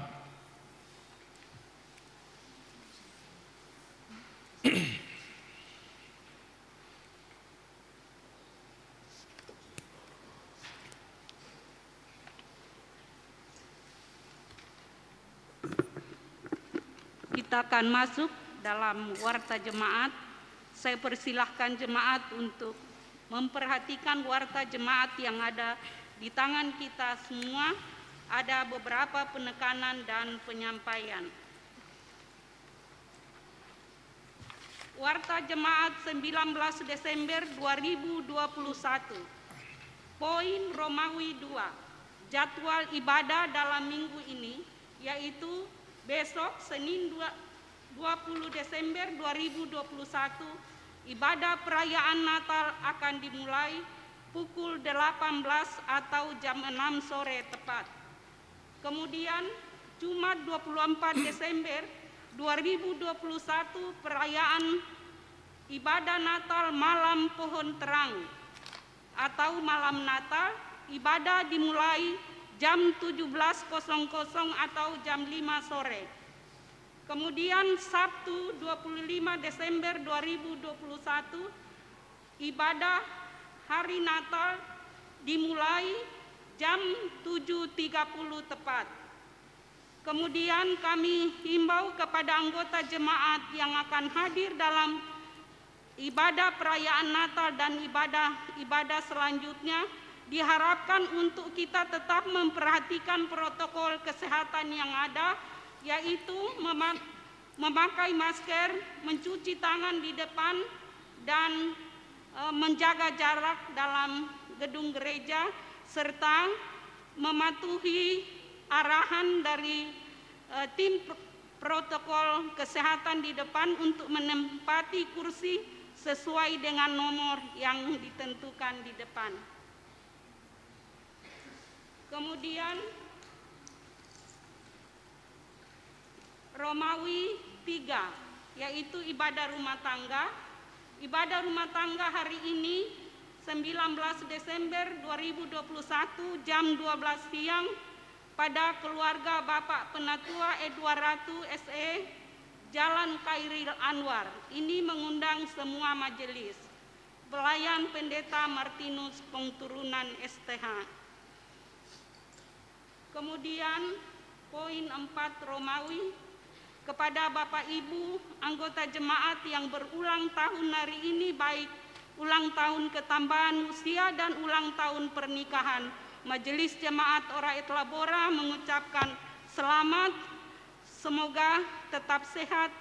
Kita akan masuk dalam warta jemaat. Saya persilahkan jemaat untuk memperhatikan warta jemaat yang ada di tangan kita semua. Ada beberapa penekanan dan penyampaian. Warta Jemaat 19 Desember 2021. Poin Romawi 2. Jadwal ibadah dalam minggu ini yaitu besok Senin 20 Desember 2021 ibadah perayaan Natal akan dimulai pukul 18 atau jam 6 sore tepat. Kemudian Jumat 24 Desember 2021 perayaan ibadah Natal malam pohon terang atau malam Natal, ibadah dimulai jam 17.00 atau jam 5 sore. Kemudian Sabtu 25 Desember 2021 ibadah hari Natal dimulai jam 7.30 tepat. Kemudian kami himbau kepada anggota jemaat yang akan hadir dalam ibadah perayaan Natal dan ibadah selanjutnya diharapkan untuk kita tetap memperhatikan protokol kesehatan yang ada, yaitu memakai masker, mencuci tangan di depan, dan menjaga jarak dalam gedung gereja, serta mematuhi arahan dari tim protokol kesehatan di depan untuk menempati kursi sesuai dengan nomor yang ditentukan di depan. Kemudian Romawi 3, yaitu ibadah rumah tangga. Ibadah rumah tangga hari ini 19 Desember 2021 jam 12 siang pada keluarga Bapak Penatua Edward Ratu SE, Jalan Khairil Anwar. Ini mengundang semua majelis. Pelayan Pendeta Martinus Pengturunan STH. Kemudian poin 4 Romawi, kepada Bapak Ibu anggota jemaat yang berulang tahun hari ini, baik ulang tahun ketambahan usia dan ulang tahun pernikahan, Majelis Jemaat Oraet Labora mengucapkan selamat, semoga tetap sehat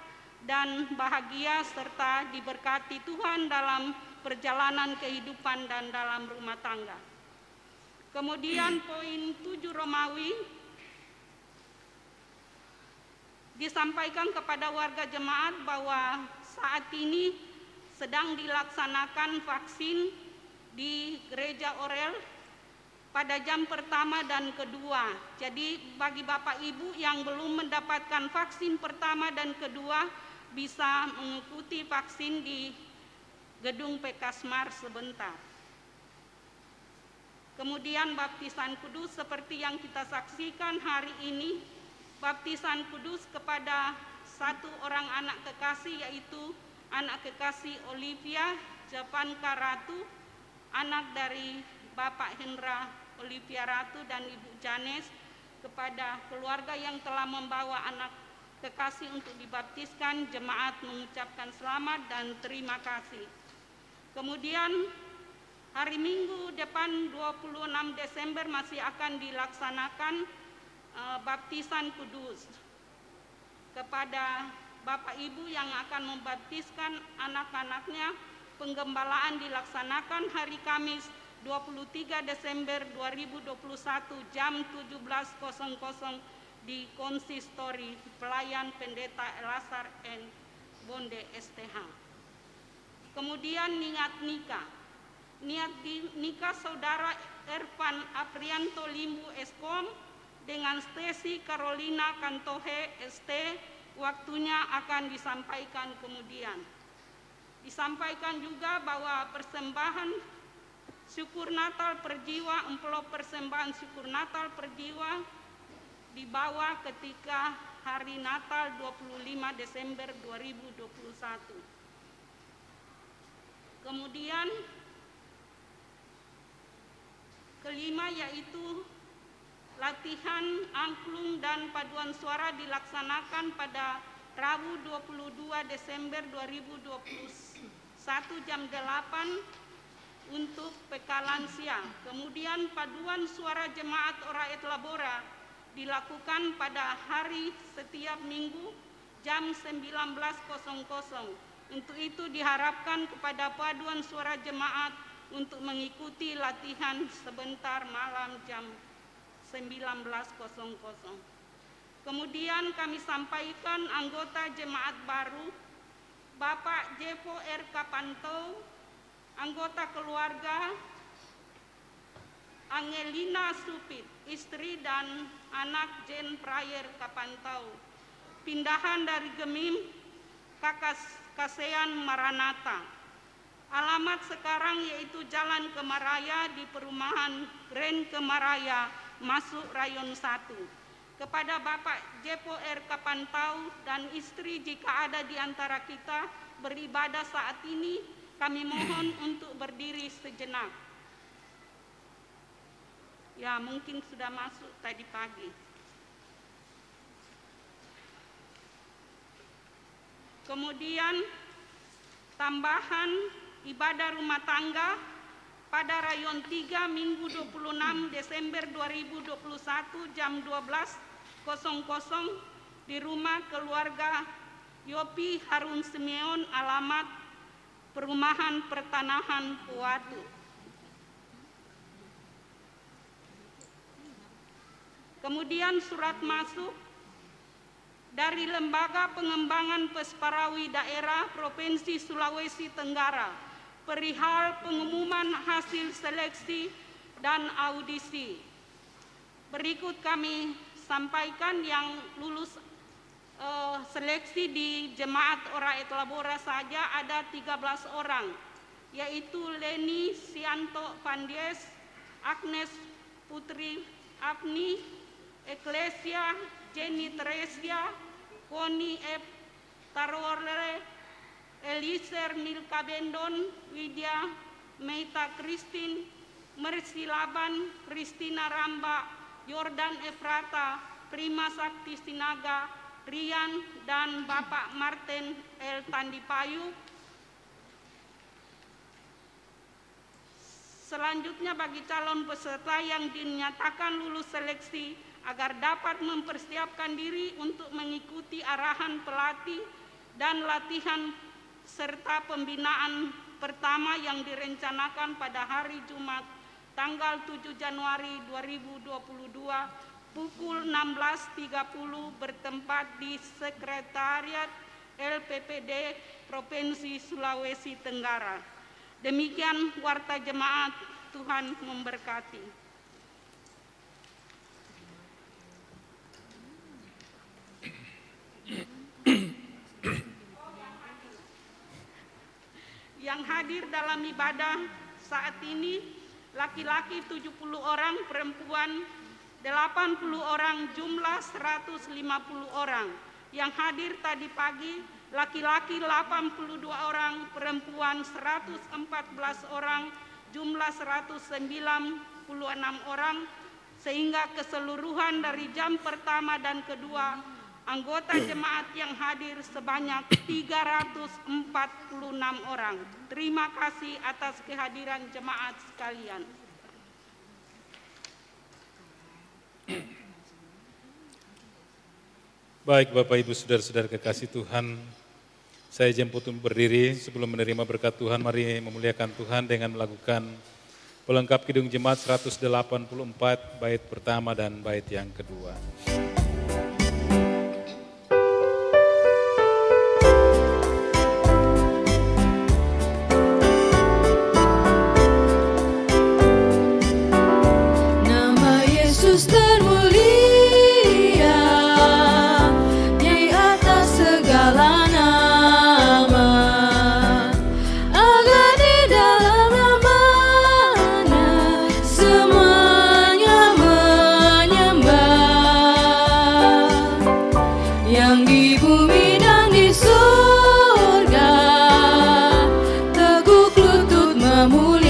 dan bahagia serta diberkati Tuhan dalam perjalanan kehidupan dan dalam rumah tangga. Kemudian poin 7 Romawi, disampaikan kepada warga jemaat bahwa saat ini sedang dilaksanakan vaksin di Gereja Orel pada jam pertama dan kedua. Jadi bagi Bapak Ibu yang belum mendapatkan vaksin pertama dan kedua, bisa mengikuti vaksin di gedung Pekasmar sebentar. Kemudian baptisan kudus seperti yang kita saksikan hari ini, baptisan kudus kepada satu orang anak kekasih, yaitu anak kekasih Olivia Javanka Ratu, anak dari Bapak Hendra Olivia Ratu dan Ibu Janes, kepada keluarga yang telah membawa anak kekasih untuk dibaptiskan, jemaat mengucapkan selamat dan terima kasih. Kemudian hari Minggu depan 26 Desember masih akan dilaksanakan baptisan kudus kepada Bapak Ibu yang akan membaptiskan anak-anaknya. Penggembalaan dilaksanakan hari Kamis 23 Desember 2021 jam 17.00 di Konsistori Pelayan Pendeta Elasar N. Bonde STH. Kemudian niat nikah. Niat nikah Saudara Ervan Aprianto Limbu Eskom dengan Stesi Carolina Kantohe ST, waktunya akan disampaikan kemudian. Disampaikan juga bahwa persembahan syukur Natal per jiwa, amplop persembahan syukur Natal per jiwa dibawa ketika hari Natal 25 Desember 2021. Kemudian kelima yaitu latihan angklung dan paduan suara dilaksanakan pada Rabu 22 Desember 2021 jam 8 untuk pekalan siang. Kemudian paduan suara jemaat Oraet Labora dilakukan pada hari setiap minggu jam 19.00. Untuk itu diharapkan kepada paduan suara jemaat untuk mengikuti latihan sebentar malam jam 19.00. Kemudian kami sampaikan anggota jemaat baru, Bapak Jevo R. Kapantau, anggota keluarga Angelina Supit, istri dan anak Jen Prayer Kapantau, pindahan dari Gemim, Kasean Maranatha. Alamat sekarang yaitu Jalan Kemaraya di perumahan Grand Kemaraya, masuk Rayon 1. Kepada Bapak Jepo R. Kapantau dan istri, jika ada di antara kita beribadah saat ini, kami mohon untuk berdiri sejenak. Ya, mungkin sudah masuk tadi pagi. Kemudian tambahan ibadah rumah tangga pada Rayon 3 Minggu 26 Desember 2021 jam 12.00 di rumah keluarga Yopi Harun Simeon, alamat Perumahan Pertanahan Puatu. Kemudian surat masuk dari Lembaga Pengembangan Pesparawi Daerah Provinsi Sulawesi Tenggara perihal pengumuman hasil seleksi dan audisi. Berikut kami sampaikan yang lulus seleksi di Jemaat Ora et Labora saja ada 13 orang, yaitu Leni Sianto Pandies, Agnes Putri Apni, Eklesia Jenny Teresia, Koni F. Tarore, Eliser Milka Bendon, Widya Meita Christine, Mercy Laban, Kristina Ramba, Yordan Efrata, Prima Sakti Sinaga, Rian, dan Bapak Martin L. Tandipayu. Selanjutnya bagi calon peserta yang dinyatakan lulus seleksi agar dapat mempersiapkan diri untuk mengikuti arahan pelatih dan latihan serta pembinaan pertama yang direncanakan pada hari Jumat tanggal 7 Januari 2022 pukul 16.30 bertempat di Sekretariat LPPD Provinsi Sulawesi Tenggara. Demikian warta jemaat, Tuhan memberkati. Yang hadir dalam ibadah saat ini laki-laki 70 orang, perempuan 80 orang, jumlah 150 orang. Yang hadir tadi pagi laki-laki 82 orang, perempuan 114 orang, jumlah 196 orang, sehingga keseluruhan dari jam pertama dan kedua anggota jemaat yang hadir sebanyak 346 orang. Terima kasih atas kehadiran jemaat sekalian. Baik Bapak Ibu Saudara-saudara kekasih Tuhan, saya jemput untuk berdiri. Sebelum menerima berkat Tuhan, mari memuliakan Tuhan dengan melakukan pelengkap Kidung Jemaat 184 bait pertama dan bait yang kedua. Nama Yesus termulia di atas segala nama, agar di dalam namanya semuanya menyembah. Yang di bumi dan di surga teguk lutut memuliakan.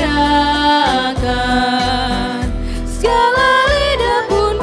Segala lidah pun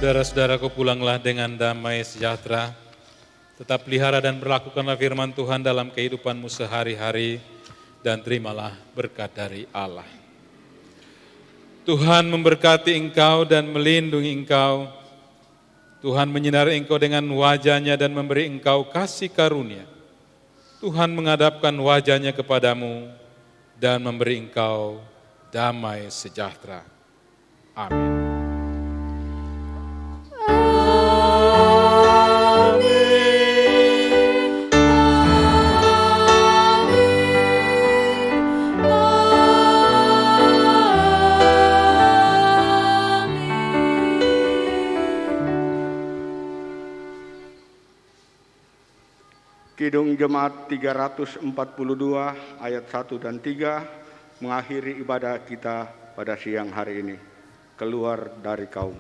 Saudara-saudaraku, pulanglah dengan damai sejahtera. Tetap pelihara dan berlakukanlah firman Tuhan dalam kehidupanmu sehari-hari, dan terimalah berkat dari Allah. Tuhan memberkati engkau dan melindungi engkau. Tuhan menyinari engkau dengan wajah-Nya dan memberi engkau kasih karunia. Tuhan menghadapkan wajah-Nya kepadamu dan memberi engkau damai sejahtera. Amin. Kidung Jemaat 342 ayat 1 dan 3 mengakhiri ibadah kita pada siang hari ini. Keluar dari kaum.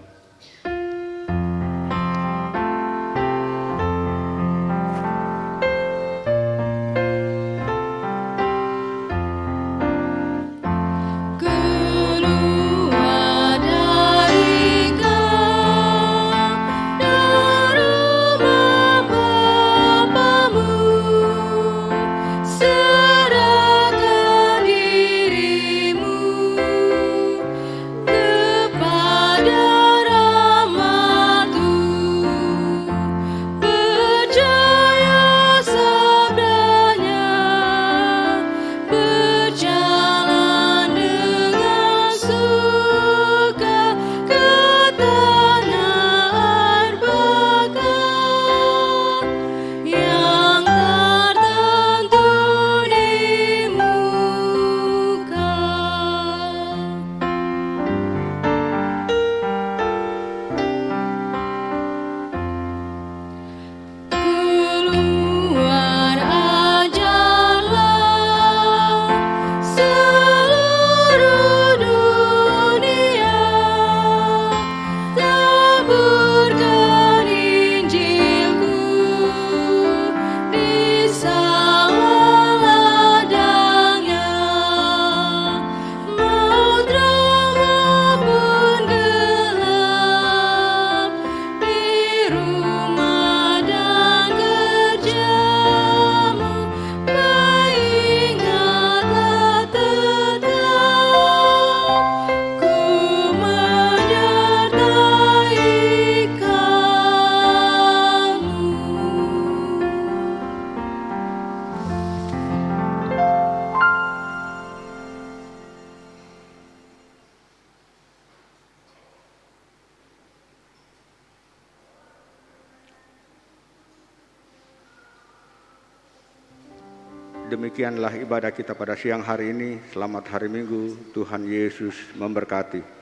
Demikianlah ibadah kita pada siang hari ini. Selamat hari Minggu. Tuhan Yesus memberkati.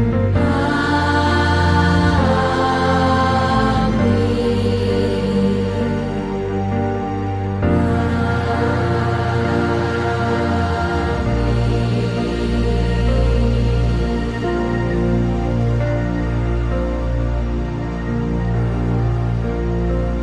Haleluya.